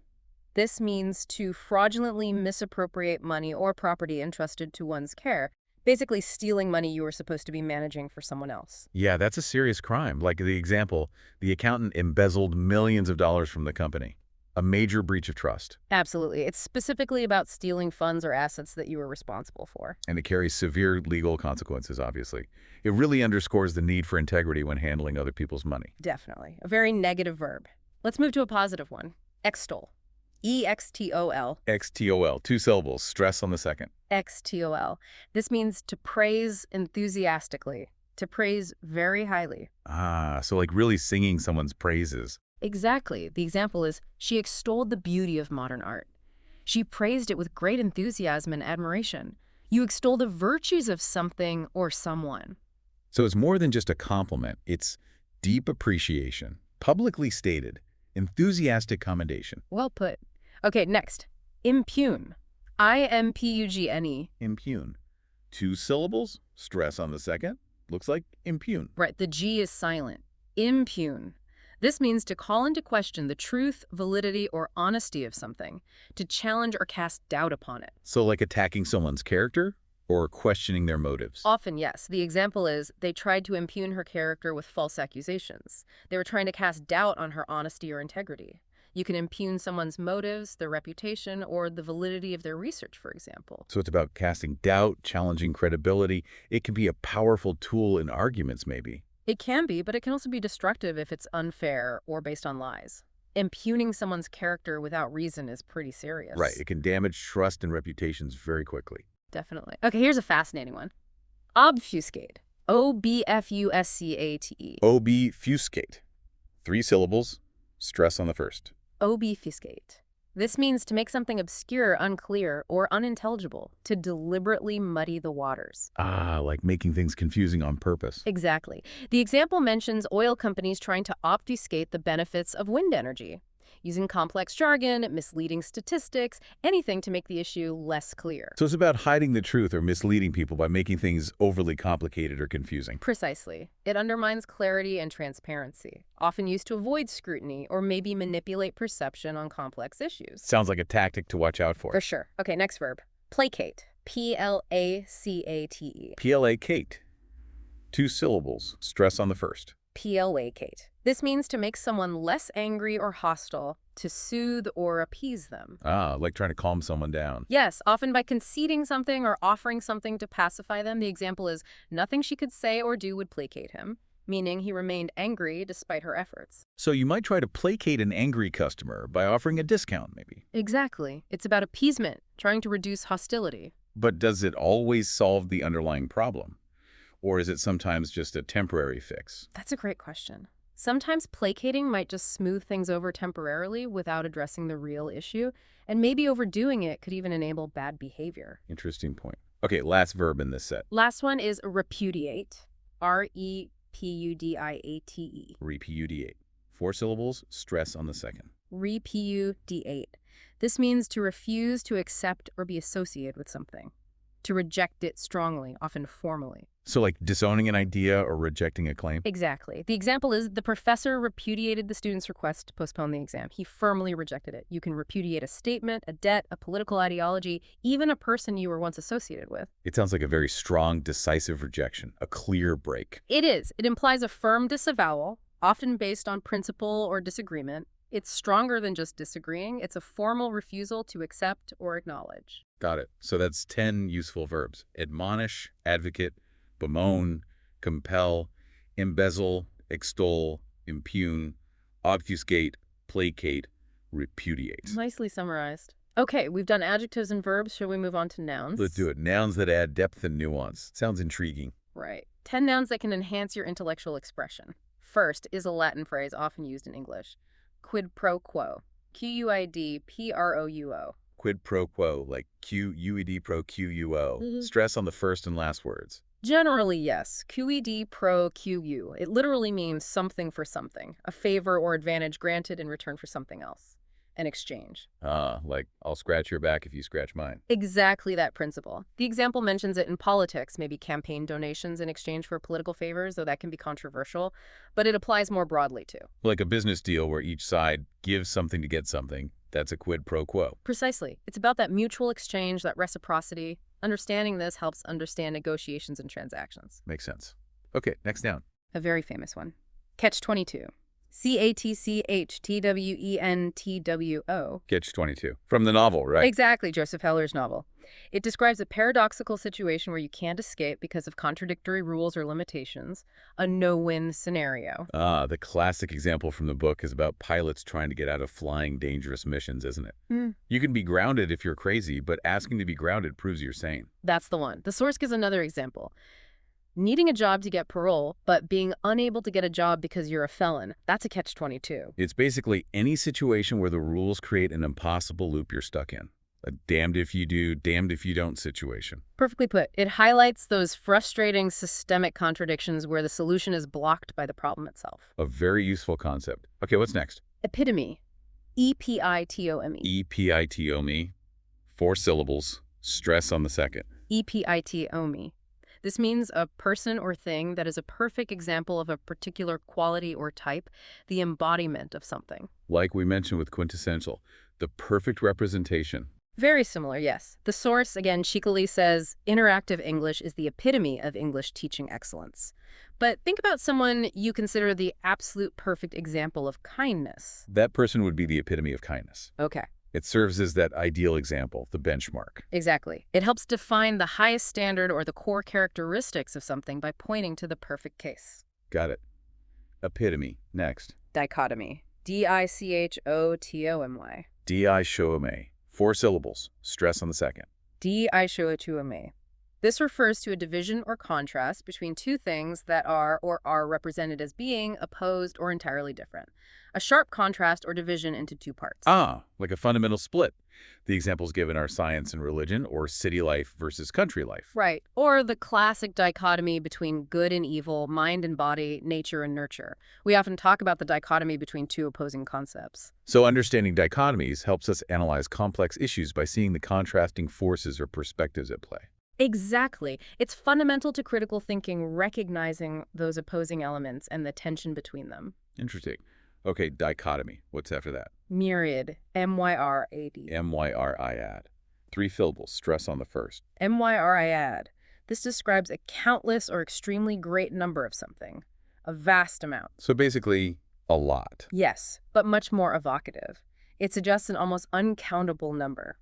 This means to fraudulently misappropriate money or property entrusted to one's care, basically stealing money you were supposed to be managing for someone else. Yeah, that's a serious crime. Like the example, the accountant embezzled millions of dollars from the company. A major breach of trust. Absolutely. It's specifically about stealing funds or assets that you were responsible for. And it carries severe legal consequences, obviously. It really underscores the need for integrity when handling other people's money. Definitely. A very negative verb. Let's move to a positive one. Extol. E-X-T-O-L. X-T-O-L. 2 syllables. Stress on the second. X-T-O-L. This means to praise enthusiastically, to praise very highly. Ah, so like really singing someone's praises. Exactly. The example is, she extolled the beauty of modern art. She praised it with great enthusiasm and admiration. You extol the virtues of something or someone. So it's more than just a compliment. It's deep appreciation, publicly stated, enthusiastic commendation. Well put. Okay, next. Impugn. I-M-P-U-G-N-E. Impugn. 2 syllables, stress on the second. Looks like impugn. Right, the G is silent. Impugn. This means to call into question the truth, validity, or honesty of something, to challenge or cast doubt upon it. So like attacking someone's character or questioning their motives? Often, yes. The example is, they tried to impugn her character with false accusations. They were trying to cast doubt on her honesty or integrity. You can impugn someone's motives, their reputation, or the validity of their research, for example. So it's about casting doubt, challenging credibility. It can be a powerful tool in arguments, maybe. It can be, but it can also be destructive if it's unfair or based on lies. Impugning someone's character without reason is pretty serious. Right. It can damage trust and reputations very quickly. Definitely. Okay, here's a fascinating one. Obfuscate. O-B-F-U-S-C-A-T-E. Obfuscate. 3 syllables, stress on the first. Obfuscate. This means to make something obscure, unclear, or unintelligible, to deliberately muddy the waters. Ah, like making things confusing on purpose. Exactly. The example mentions oil companies trying to obfuscate the benefits of wind energy, using complex jargon, misleading statistics, anything to make the issue less clear. So it's about hiding the truth or misleading people by making things overly complicated or confusing. Precisely. It undermines clarity and transparency, often used to avoid scrutiny or maybe manipulate perception on complex issues. Sounds like a tactic to watch out for. For sure. Okay, next verb. Placate. P-L-A-C-A-T-E. P-L-A-cate. 2 syllables, stress on the first. Placate. This means to make someone less angry or hostile, to soothe or appease them. Ah, like trying to calm someone down. Yes, often by conceding something or offering something to pacify them. The example is, nothing she could say or do would placate him, meaning he remained angry despite her efforts. So you might try to placate an angry customer by offering a discount, maybe. Exactly. It's about appeasement, trying to reduce hostility. But does it always solve the underlying problem? Or is it sometimes just a temporary fix? That's a great question. Sometimes placating might just smooth things over temporarily without addressing the real issue, and maybe overdoing it could even enable bad behavior. Interesting point. Okay, last verb in this set. Last one is repudiate. R-E-P-U-D-I-A-T-E. Repudiate. 4 syllables, stress on the second. Repudiate. This means to refuse to accept or be associated with something. To reject it strongly, often formally. So like disowning an idea or rejecting a claim? Exactly. The example is, the professor repudiated the student's request to postpone the exam. He firmly rejected it. You can repudiate a statement, a debt, a political ideology, even a person you were once associated with. It sounds like a very strong, decisive rejection, a clear break. It is. It implies a firm disavowal, often based on principle or disagreement. It's stronger than just disagreeing. It's a formal refusal to accept or acknowledge. Got it. So that's 10 useful verbs. Admonish, advocate, bemoan, compel, embezzle, extol, impugn, obfuscate, placate, repudiate. Nicely summarized. Okay, we've done adjectives and verbs. Shall we move on to nouns? Let's do it. Nouns that add depth and nuance. Sounds intriguing. Right. 10 nouns that can enhance your intellectual expression. First is a Latin phrase often used in English. Quid pro quo. Q-U-I-D-P-R-O-U-O. quid pro quo, like QUED pro QUO. Stress on the first and last words. Generally, yes. QED pro QU. It literally means something for something, a favor or advantage granted in return for something else. An exchange. Like I'll scratch your back if you scratch mine. Exactly that principle. The example mentions it in politics, maybe campaign donations in exchange for political favors, though that can be controversial, but it applies more broadly too. Like a business deal where each side gives something to get something. That's a quid pro quo. Precisely. It's about that mutual exchange, that reciprocity. Understanding this helps understand negotiations and transactions. Makes sense. Okay, next down. A very famous one. Catch-22. CATCHTWENTWO. Catch-22. From the novel, right? Exactly, Joseph Heller's novel. It describes a paradoxical situation where you can't escape because of contradictory rules or limitations, a no-win scenario. The classic example from the book is about pilots trying to get out of flying dangerous missions, isn't it? You can be grounded if you're crazy, but asking to be grounded proves you're sane. That's the one. The source gives another example. Needing a job to get parole, but being unable to get a job because you're a felon. That's a catch-22. It's basically any situation where the rules create an impossible loop you're stuck in. A damned if you do, damned if you don't situation. Perfectly put. It highlights those frustrating systemic contradictions where the solution is blocked by the problem itself. A very useful concept. Okay, what's next? Epitome. EPITOME. EPITOME. 4 syllables. Stress on the second. EPITOME. This means a person or thing that is a perfect example of a particular quality or type, the embodiment of something. Like we mentioned with quintessential, the perfect representation. Very similar, yes. The source, again, cheekily says, interactive English is the epitome of English teaching excellence. But think about someone you consider the absolute perfect example of kindness. That person would be the epitome of kindness. Okay. It serves as that ideal example, the benchmark. Exactly. It helps define the highest standard or the core characteristics of something by pointing to the perfect case. Got it. Epitome. Next. Dichotomy. DICHOTOMY. DICHOTOMY. 4 syllables. Stress on the second. DICHOTOMY. This refers to a division or contrast between two things that are or are represented as being opposed or entirely different. A sharp contrast or division into two parts. Like a fundamental split. The examples given are science and religion, or city life versus country life. Right. Or the classic dichotomy between good and evil, mind and body, nature and nurture. We often talk about the dichotomy between two opposing concepts. So understanding dichotomies helps us analyze complex issues by seeing the contrasting forces or perspectives at play. Exactly. It's fundamental to critical thinking, recognizing those opposing elements and the tension between them. Interesting. Okay, dichotomy. What's after that? Myriad. MYRAD. MYRIAD. 3 syllables. Stress on the first. MYRIAD. This describes a countless or extremely great number of something. A vast amount. So basically, a lot. Yes, but much more evocative. It suggests an almost uncountable number.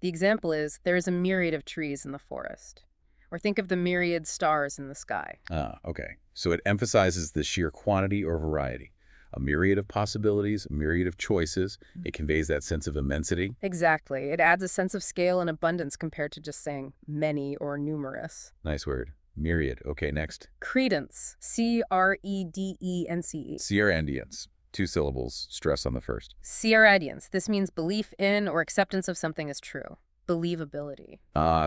The example is, there is a myriad of trees in the forest. Or think of the myriad stars in the sky. Okay. So it emphasizes the sheer quantity or variety. A myriad of possibilities, a myriad of choices. It conveys that sense of immensity. Exactly. It adds a sense of scale and abundance compared to just saying many or numerous. Nice word. Myriad. Okay, next. Credence. CREDENCE. Sierrandians. 2 syllables. Stress on the first. Sierrandians. This means belief in or acceptance of something as true. Believability.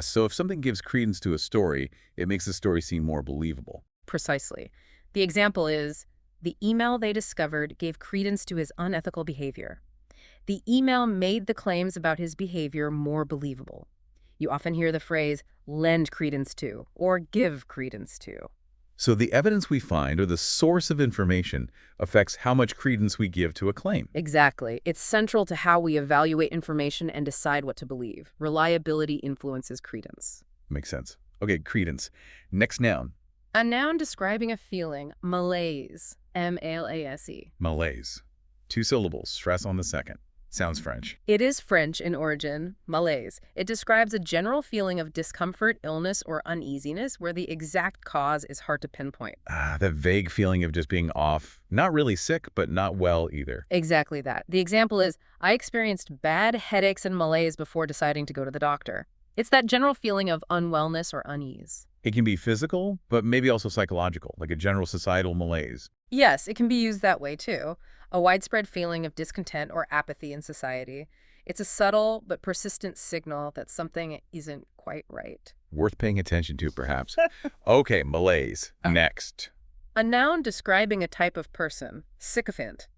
So if something gives credence to a story, it makes the story seem more believable. Precisely. The example is, the email they discovered gave credence to his unethical behavior. The email made the claims about his behavior more believable. You often hear the phrase, lend credence to, or give credence to. So the evidence we find, or the source of information, affects how much credence we give to a claim. Exactly. It's central to how we evaluate information and decide what to believe. Reliability influences credence. Makes sense. Okay, credence. Next noun. A noun describing a feeling, malaise, M-A-L-A-S-E. Malaise. 2 syllables. Stress on the second. Sounds French. It is French in origin, malaise. It describes a general feeling of discomfort, illness, or uneasiness where the exact cause is hard to pinpoint. That vague feeling of just being off. Not really sick, but not well either. Exactly that. The example is, I experienced bad headaches and malaise before deciding to go to the doctor. It's that general feeling of unwellness or unease. It can be physical, but maybe also psychological, like a general societal malaise. Yes, it can be used that way too. A widespread feeling of discontent or apathy in society. It's a subtle but persistent signal that something isn't quite right. Worth paying attention to, perhaps. Okay, malaise. Next. A noun describing a type of person. Sycophant.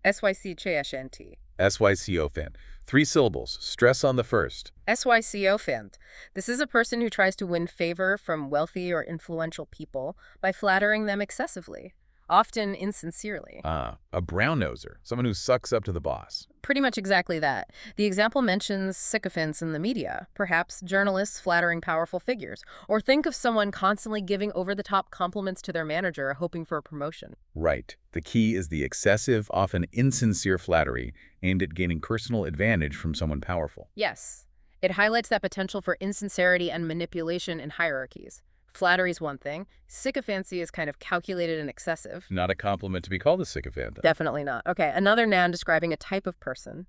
S-Y-C-H-A-N-T. S-Y-C-O-P-H-A-N-T. 3 syllables. Stress on the first. S-Y-C-O-P-H-A-N-T. This is a person who tries to win favor from wealthy or influential people by flattering them excessively, often insincerely. A brown-noser. Someone who sucks up to the boss. Pretty much exactly that. The example mentions sycophants in the media, perhaps journalists flattering powerful figures, or think of someone constantly giving over-the-top compliments to their manager, hoping for a promotion. Right. The key is the excessive, often insincere flattery aimed at gaining personal advantage from someone powerful. Yes, it highlights that potential for insincerity and manipulation in hierarchies. Flattery is one thing. Sycophancy is kind of calculated and excessive. Not a compliment to be called a sycophant. Definitely not. Okay, another noun describing a type of person.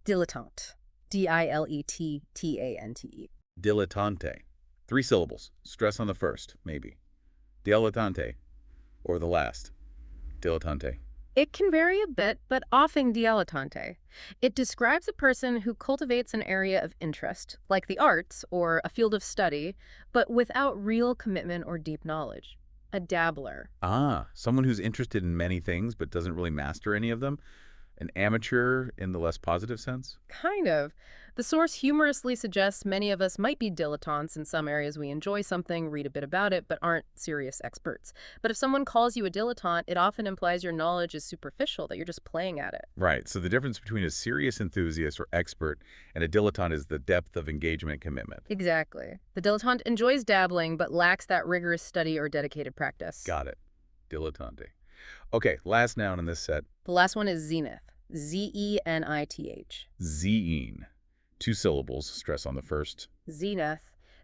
Dilettante. D-I-L-E-T-T-A-N-T-E. Dilettante. 3 syllables. Stress on the first, maybe. Dilettante. Or the last. Dilettante. It can vary a bit, but often dilettante. It describes a person who cultivates an area of interest, like the arts or a field of study, but without real commitment or deep knowledge. A dabbler. Someone who's interested in many things but doesn't really master any of them. An amateur in the less positive sense? Kind of. The source humorously suggests many of us might be dilettantes in some areas. We enjoy something, read a bit about it, but aren't serious experts. But if someone calls you a dilettante, it often implies your knowledge is superficial, that you're just playing at it. Right. So the difference between a serious enthusiast or expert and a dilettante is the depth of engagement and commitment. Exactly. The dilettante enjoys dabbling, but lacks that rigorous study or dedicated practice. Got it. Dilettante. Okay, last noun in this set. The last one is zenith. Z-E-N-I-T-H. Zine. 2 syllables. Stress on the first. Zenith.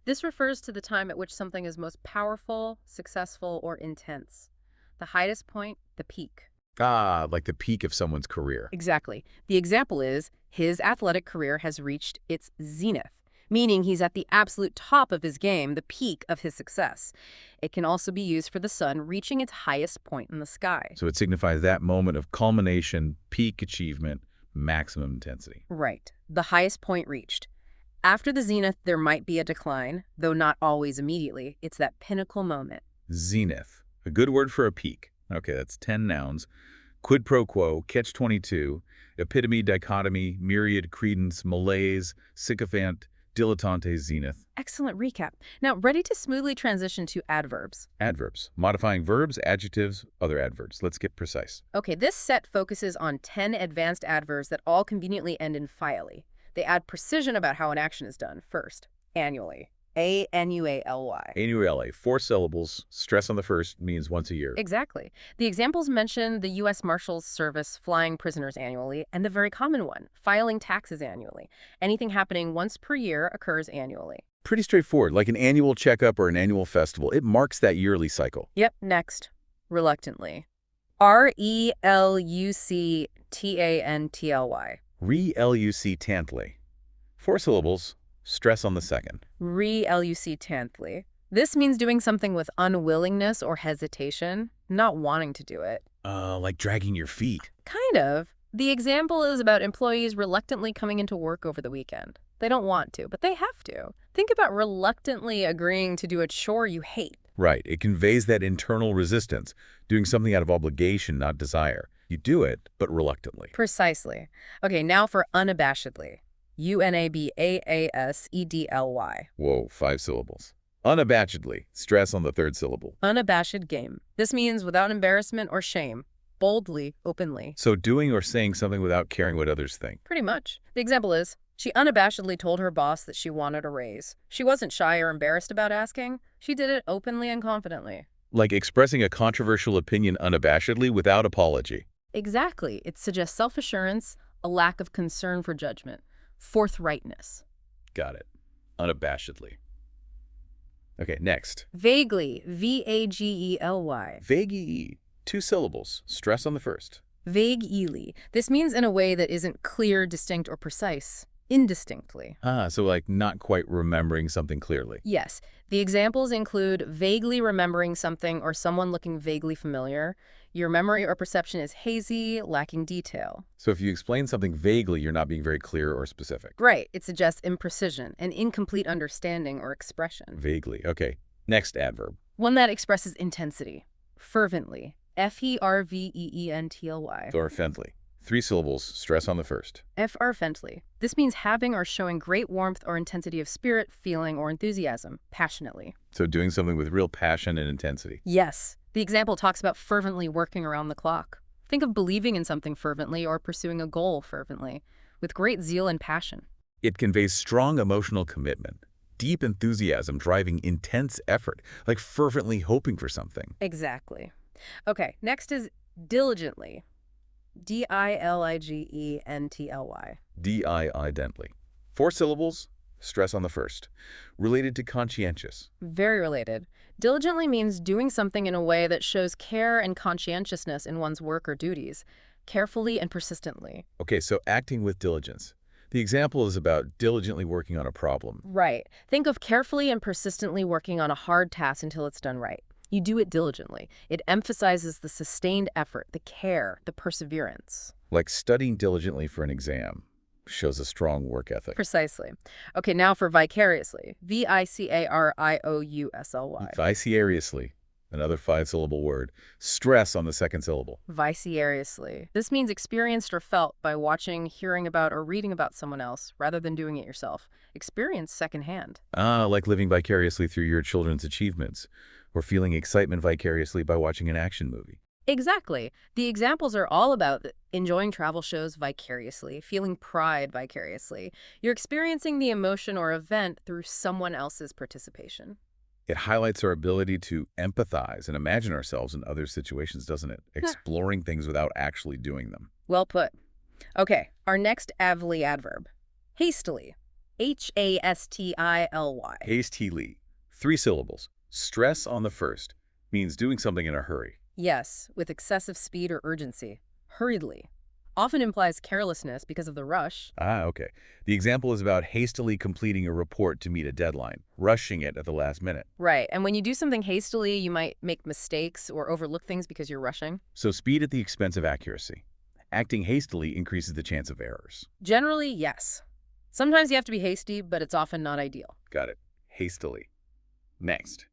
This refers to the time at which something is most powerful, successful, or intense. The highest point, the peak. Like the peak of someone's career. Exactly. The example is, his athletic career has reached its zenith, meaning he's at the absolute top of his game, the peak of his success. It can also be used for the sun reaching its highest point in the sky. So it signifies that moment of culmination, peak achievement, maximum intensity. Right. The highest point reached. After the zenith, there might be a decline, though not always immediately. It's that pinnacle moment. Zenith. A good word for a peak. Okay, that's 10 nouns. Quid pro quo, catch-22, epitome, dichotomy, myriad, credence, malaise, sycophant, dilettante, zenith. Excellent recap. Now, ready to smoothly transition to adverbs. Adverbs. Modifying verbs, adjectives, other adverbs. Let's get precise. Okay, this set focuses on 10 advanced adverbs that all conveniently end in -ly. They add precision about how an action is done. First, annually. A-N-U-A-L-Y. Annually. 4 syllables. Stress on the first means once a year. Exactly. The examples mention the U.S. Marshals Service flying prisoners annually, and the very common one, filing taxes annually. Anything happening once per year occurs annually. Pretty straightforward, like an annual checkup or an annual festival. It marks that yearly cycle. Yep, next. Reluctantly. R-E-L-U-C-T-A-N-T-L-Y. Reluctantly. 4 syllables. Stress on the second. Reluctantly. This means doing something with unwillingness or hesitation, not wanting to do it. Like dragging your feet. Kind of. The example is about employees reluctantly coming into work over the weekend. They don't want to, but they have to. Think about reluctantly agreeing to do a chore you hate. Right. It conveys that internal resistance, doing something out of obligation, not desire. You do it, but reluctantly. Precisely. Okay, now for unabashedly. U-N-A-B-A-A-S-E-D-L-Y. Whoa, 5 syllables. Unabashedly. Stress on the third syllable. Unabashed game. This means without embarrassment or shame. Boldly, openly. So doing or saying something without caring what others think. Pretty much. The example is, she unabashedly told her boss that she wanted a raise. She wasn't shy or embarrassed about asking. She did it openly and confidently. Like expressing a controversial opinion unabashedly without apology. Exactly. It suggests self-assurance, a lack of concern for judgment. Forthrightness. Got it. Unabashedly. Okay, next. Vaguely. V-A-G-E-L-Y. Vaguely. 2 syllables. Stress on the first. Vaguely. This means in a way that isn't clear, distinct, or precise. indistinctly. So like not quite remembering something clearly. Yes, the examples include vaguely remembering something or someone looking vaguely familiar. Your memory or perception is hazy, lacking detail. So if you explain something vaguely, you're not being very clear or specific. Right, it suggests imprecision, an incomplete understanding or expression. Vaguely. Okay. Next adverb. One that expresses intensity. Fervently. Fervently. Fervently. 3 syllables. Stress on the first. Fervently. This means having or showing great warmth or intensity of spirit, feeling, or enthusiasm, passionately. So doing something with real passion and intensity. Yes. The example talks about fervently working around the clock. Think of believing in something fervently or pursuing a goal fervently, with great zeal and passion. It conveys strong emotional commitment, deep enthusiasm driving intense effort, like fervently hoping for something. Exactly. Okay, next is diligently. Diligently. Diligently. 4 syllables. Stress on the first. Related to conscientious. Very related. Diligently means doing something in a way that shows care and conscientiousness in one's work or duties, carefully and persistently. Okay, so acting with diligence. The example is about diligently working on a problem. Right. Think of carefully and persistently working on a hard task until it's done right. You do it diligently. It emphasizes the sustained effort, the care, the perseverance. Like studying diligently for an exam. Shows a strong work ethic. Precisely. Okay, now for vicariously. Vicariously. Vicariously. Another 5-syllable word. Stress on the second syllable. Vicariously. This means experienced or felt by watching, hearing about, or reading about someone else, rather than doing it yourself. Experience secondhand. Like living vicariously through your children's achievements, or feeling excitement vicariously by watching an action movie. Exactly. The examples are all about enjoying travel shows vicariously, feeling pride vicariously. You're experiencing the emotion or event through someone else's participation. It highlights our ability to empathize and imagine ourselves in other situations, doesn't it? Exploring things without actually doing them. Well put. Okay, our next avly adverb. Hastily. Hastily. Hastily. 3 syllables. Stress on the first. Means doing something in a hurry. Yes, with excessive speed or urgency. Hurriedly. Often implies carelessness because of the rush. Okay. The example is about hastily completing a report to meet a deadline, rushing it at the last minute. Right, and when you do something hastily, you might make mistakes or overlook things because you're rushing. So speed at the expense of accuracy. Acting hastily increases the chance of errors. Generally, yes. Sometimes you have to be hasty, but it's often not ideal. Got it. Hastily. Next.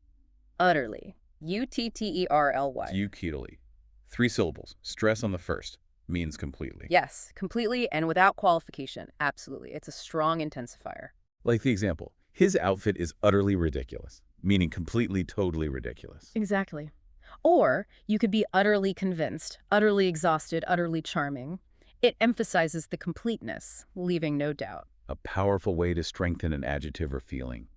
Utterly. Utterly. Utterly. 3 syllables. Stress on the first. Means completely. Yes, completely and without qualification. Absolutely. It's a strong intensifier. Like the example, his outfit is utterly ridiculous, meaning completely, totally ridiculous. Exactly. Or you could be utterly convinced, utterly exhausted, utterly charming. It emphasizes the completeness, leaving no doubt. A powerful way to strengthen an adjective or feeling.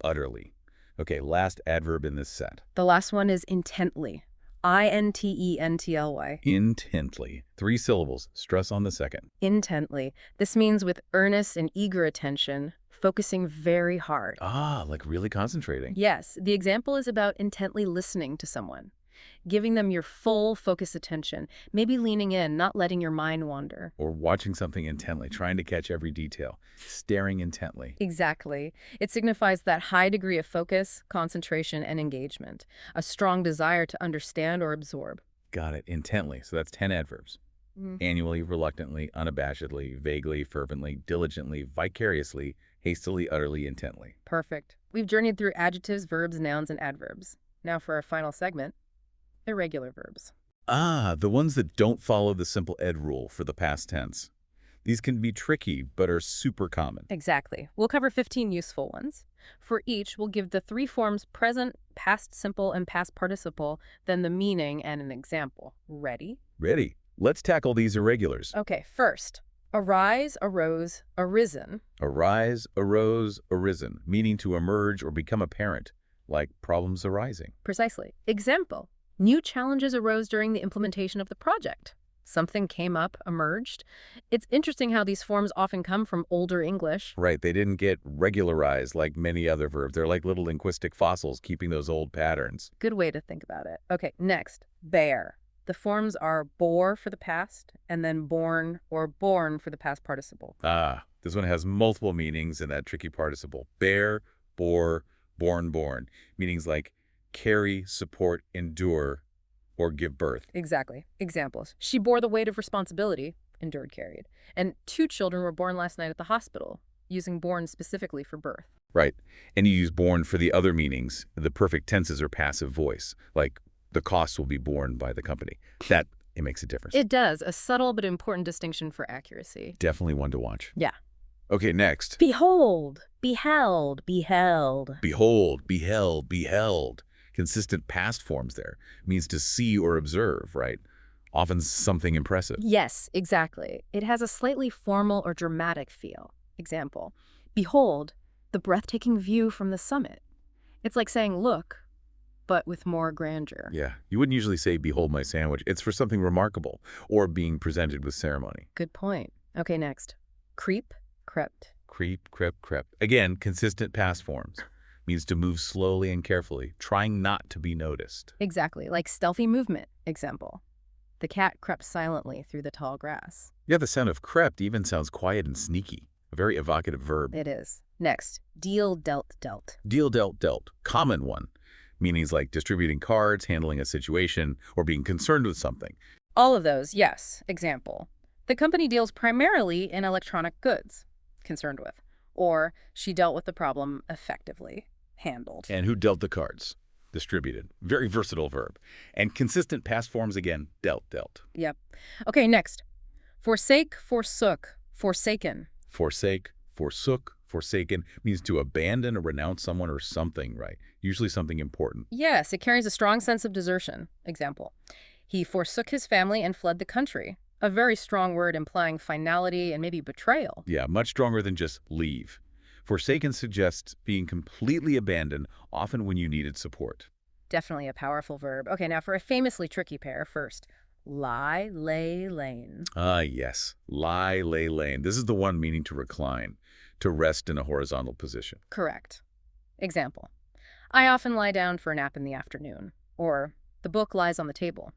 Utterly. Okay, last adverb in this set. The last one is intently. Intently. Intently. 3 syllables. Stress on the second. Intently. This means with earnest and eager attention, focusing very hard. Like really concentrating. Yes, the example is about intently listening to someone, giving them your full focused attention, maybe leaning in, not letting your mind wander. Or watching something intently, trying to catch every detail, staring intently. Exactly. It signifies that high degree of focus, concentration, and engagement, a strong desire to understand or absorb. Got it. Intently. So that's 10 adverbs. Annually, reluctantly, unabashedly, vaguely, fervently, diligently, vicariously, hastily, utterly, intently. Perfect. We've journeyed through adjectives, verbs, nouns, and adverbs. Now for our final segment, irregular verbs. The ones that don't follow the simple ed rule for the past tense. These can be tricky, but are super common. Exactly. We'll cover 15 useful ones. For each, we'll give the 3 forms present, past simple, and past participle, then the meaning and an example. Ready? Ready. Let's tackle these irregulars. Okay, first, arise, arose, arisen. Arise, arose, arisen, meaning to emerge or become apparent, like problems arising. Precisely. Example, new challenges arose during the implementation of the project. Something came up, emerged. It's interesting how these forms often come from older English. Right, they didn't get regularized like many other verbs. They're like little linguistic fossils keeping those old patterns. Good way to think about it. Okay, next, bear. The forms are bore for the past, and then born or born for the past participle. Ah, this one has multiple meanings in that tricky participle. Bear, bore, born. Meanings like carry, support, endure, or give birth. Exactly. Examples. She bore the weight of responsibility, endured, carried. And 2 children were born last night at the hospital, using born specifically for birth. Right. And you use born for the other meanings. The perfect tenses are passive voice, like the costs will be borne by the company. It makes a difference. It does, a subtle but important distinction for accuracy. Definitely one to watch. Yeah. Okay, next. Behold, beheld, beheld. Behold, beheld. Consistent past forms there. Means to see or observe, right? Often something impressive. Yes, exactly. It has a slightly formal or dramatic feel. Example, behold, the breathtaking view from the summit. It's like saying, look, but with more grandeur. Yeah, you wouldn't usually say, behold my sandwich. It's for something remarkable or being presented with ceremony. Good point. Okay, next. Creep, crept. Creep, crept. Again, consistent past forms. Means to move slowly and carefully, trying not to be noticed. Exactly, like stealthy movement. Example, the cat crept silently through the tall grass. Yeah, the sound of crept even sounds quiet and sneaky. A very evocative verb. It is. Next, deal, dealt, dealt. Deal, dealt. Common one. Meanings like distributing cards, handling a situation, or being concerned with something. All of those, yes. Example, the company deals primarily in electronic goods, concerned with. Or she dealt with the problem effectively, handled. And who dealt the cards? Distributed. Very versatile verb. And consistent past forms again, dealt. Yep. Okay, next. Forsake, forsook, forsaken. Forsake, forsook, forsaken means to abandon or renounce someone or something, right? Usually something important. Yes, it carries a strong sense of desertion. Example, he forsook his family and fled the country. A very strong word implying finality and maybe betrayal. Yeah, much stronger than just leave. Forsaken suggests being completely abandoned, often when you needed support. Definitely a powerful verb. Okay, now for a famously tricky pair first. Lie, lay, lane. Ah, yes. Lie, lay, lane. This is the one meaning to recline, to rest in a horizontal position. Correct. Example, I often lie down for a nap in the afternoon. Or, the book lies on the table.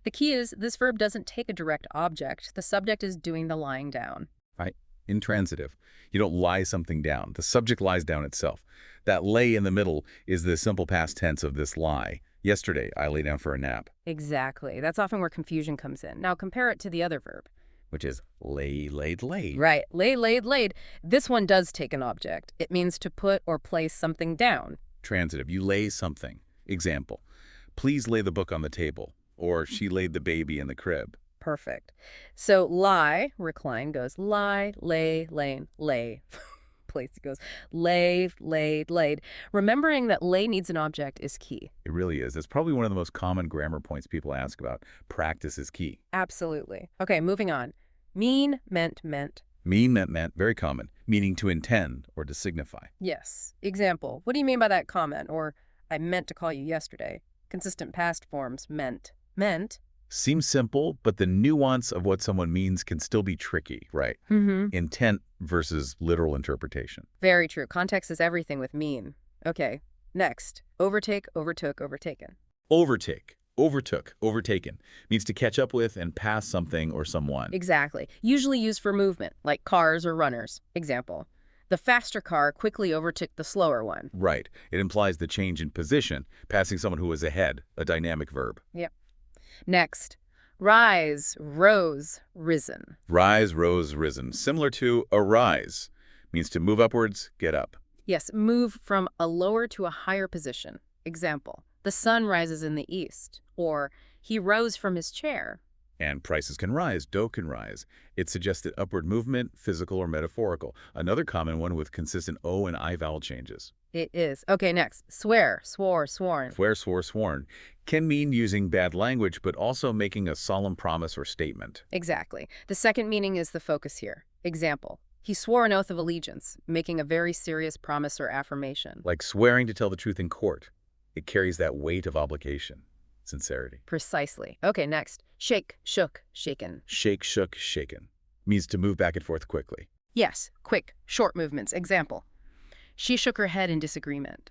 The key is this verb doesn't take a direct object. The subject is doing the lying down. Right. Intransitive. You don't lie something down. The subject lies down itself. That lay in the middle is the simple past tense of this lie. Yesterday, I lay down for a nap. Exactly. That's often where confusion comes in. Now compare it to the other verb. Which is lay, laid, laid. Right. Lay, laid, laid. This one does take an object. It means to put or place something down. Transitive. You lay something. Example, please lay the book on the table. Or she laid the baby in the crib. Perfect. So lie, recline, goes lie, lay, lane, lay. Place goes lay, laid, laid. Remembering that lay needs an object is key. It really is. It's probably one of the most common grammar points people ask about. Practice is key. Absolutely. Okay, moving on. Mean, meant, meant. Mean, meant, very common, meaning to intend or to signify. Yes. Example, what do you mean by that comment? Or, I meant to call you yesterday. Consistent past forms, meant. Meant. Seems simple, but the nuance of what someone means can still be tricky, right? Intent versus literal interpretation. Very true. Context is everything with mean. Okay, next. Overtake, overtook, overtaken. Overtake, overtook, overtaken means to catch up with and pass something or someone. Exactly. Usually used for movement, like cars or runners. Example, the faster car quickly overtook the slower one. Right. It implies the change in position, passing someone who was ahead, a dynamic verb. Yep. Next, rise, rose, risen. Rise, rose, risen. Similar to arise. Means to move upwards, get up. Yes, move from a lower to a higher position. Example, the sun rises in the east. Or, he rose from his chair. And prices can rise, dough can rise. It suggested upward movement, physical or metaphorical. Another common one with consistent O and I vowel changes. It is. Okay, next. Swear, swore, sworn. Swear, swore, sworn can mean using bad language, but also making a solemn promise or statement. Exactly. The second meaning is the focus here. Example, he swore an oath of allegiance, making a very serious promise or affirmation. Like swearing to tell the truth in court. It carries that weight of obligation, sincerity. Precisely. Okay, next. Shake, shook, shaken. Shake, shook, shaken. Means to move back and forth quickly. Yes, quick, short movements. Example, she shook her head in disagreement.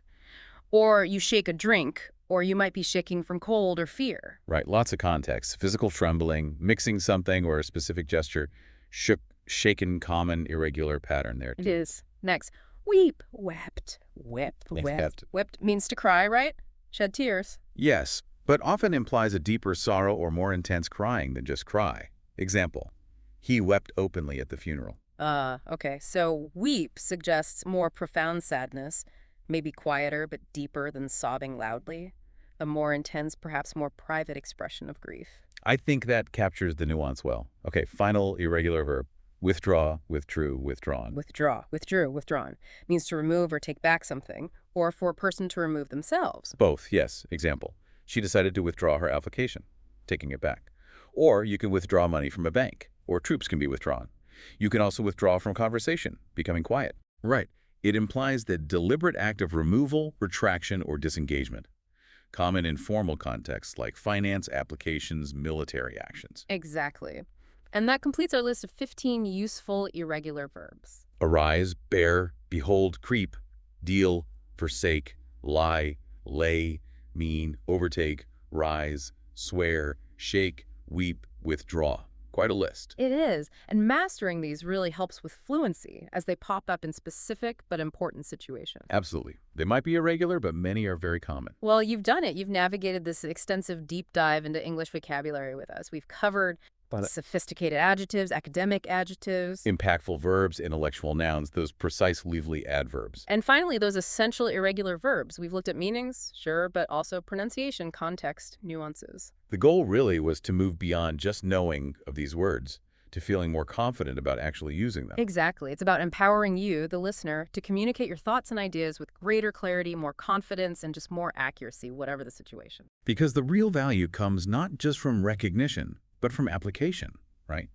Or you shake a drink, Or you might be shaking from cold or fear. Right, lots of context. Physical trembling, mixing something or a specific gesture, shook, shaken, common, irregular pattern there, It too. is. Next, weep, wept, wept, wept. Wept means to cry, right? Shed tears. Yes, but often implies a deeper sorrow or more intense crying than just cry. Example, he wept openly at the funeral. Okay. So weep suggests more profound sadness, maybe quieter but deeper than sobbing loudly. A more intense, perhaps more private expression of grief. I think that captures the nuance well. Okay, final irregular verb. Withdraw, withdrew, withdrawn. Withdraw, withdrew, withdrawn means to remove or take back something, or for a person to remove themselves. Both, yes. Example, she decided to withdraw her application, taking it back. Or you can withdraw money from a bank, or troops can be withdrawn. You can also withdraw from conversation, becoming quiet. Right. It implies the deliberate act of removal, retraction, or disengagement. Common in formal contexts like finance, applications, military actions. Exactly. And that completes our list of 15 useful irregular verbs. Arise, bear, behold, creep, deal, forsake, lie, lay, mean, overtake, rise, swear, shake, weep, withdraw. Quite a list. It is. And mastering these really helps with fluency as they pop up in specific but important situations. Absolutely. They might be irregular, but many are very common. Well, you've done it. You've navigated this extensive deep dive into English vocabulary with us. We've covered sophisticated adjectives, academic adjectives. Impactful verbs, intellectual nouns, those precise lively adverbs. And finally, those essential irregular verbs. We've looked at meanings, sure, but also pronunciation, context, nuances. The goal really was to move beyond just knowing of these words to feeling more confident about actually using them. Exactly. It's about empowering you, the listener, to communicate your thoughts and ideas with greater clarity, more confidence, and just more accuracy, whatever the situation. Because the real value comes not just from recognition, but from application, right?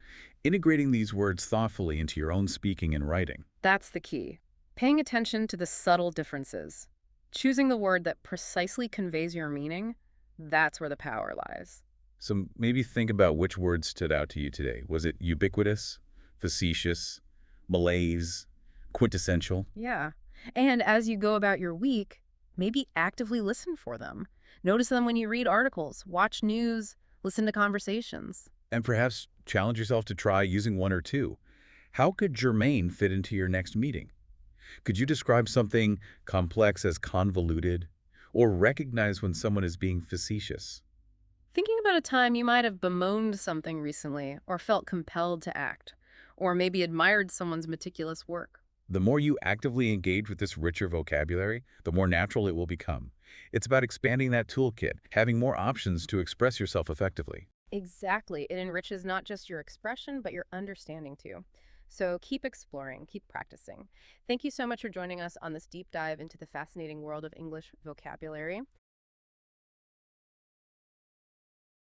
Integrating these words thoughtfully into your own speaking and writing. That's the key. Paying attention to the subtle differences. Choosing the word that precisely conveys your meaning, that's where the power lies. So maybe think about which words stood out to you today. Was it ubiquitous, facetious, malaise, quintessential? Yeah. And as you go about your week, maybe actively listen for them. Notice them when you read articles, watch news, listen to conversations. And perhaps challenge yourself to try using one or two. How could germane fit into your next meeting? Could you describe something complex as convoluted, or recognize when someone is being facetious? Thinking about a time you might have bemoaned something recently, or felt compelled to act, or maybe admired someone's meticulous work. The more you actively engage with this richer vocabulary, the more natural it will become. It's about expanding that toolkit, having more options to express yourself effectively. Exactly. It enriches not just your expression, but your understanding too. So keep exploring, keep practicing. Thank you so much for joining us on this deep dive into the fascinating world of English vocabulary.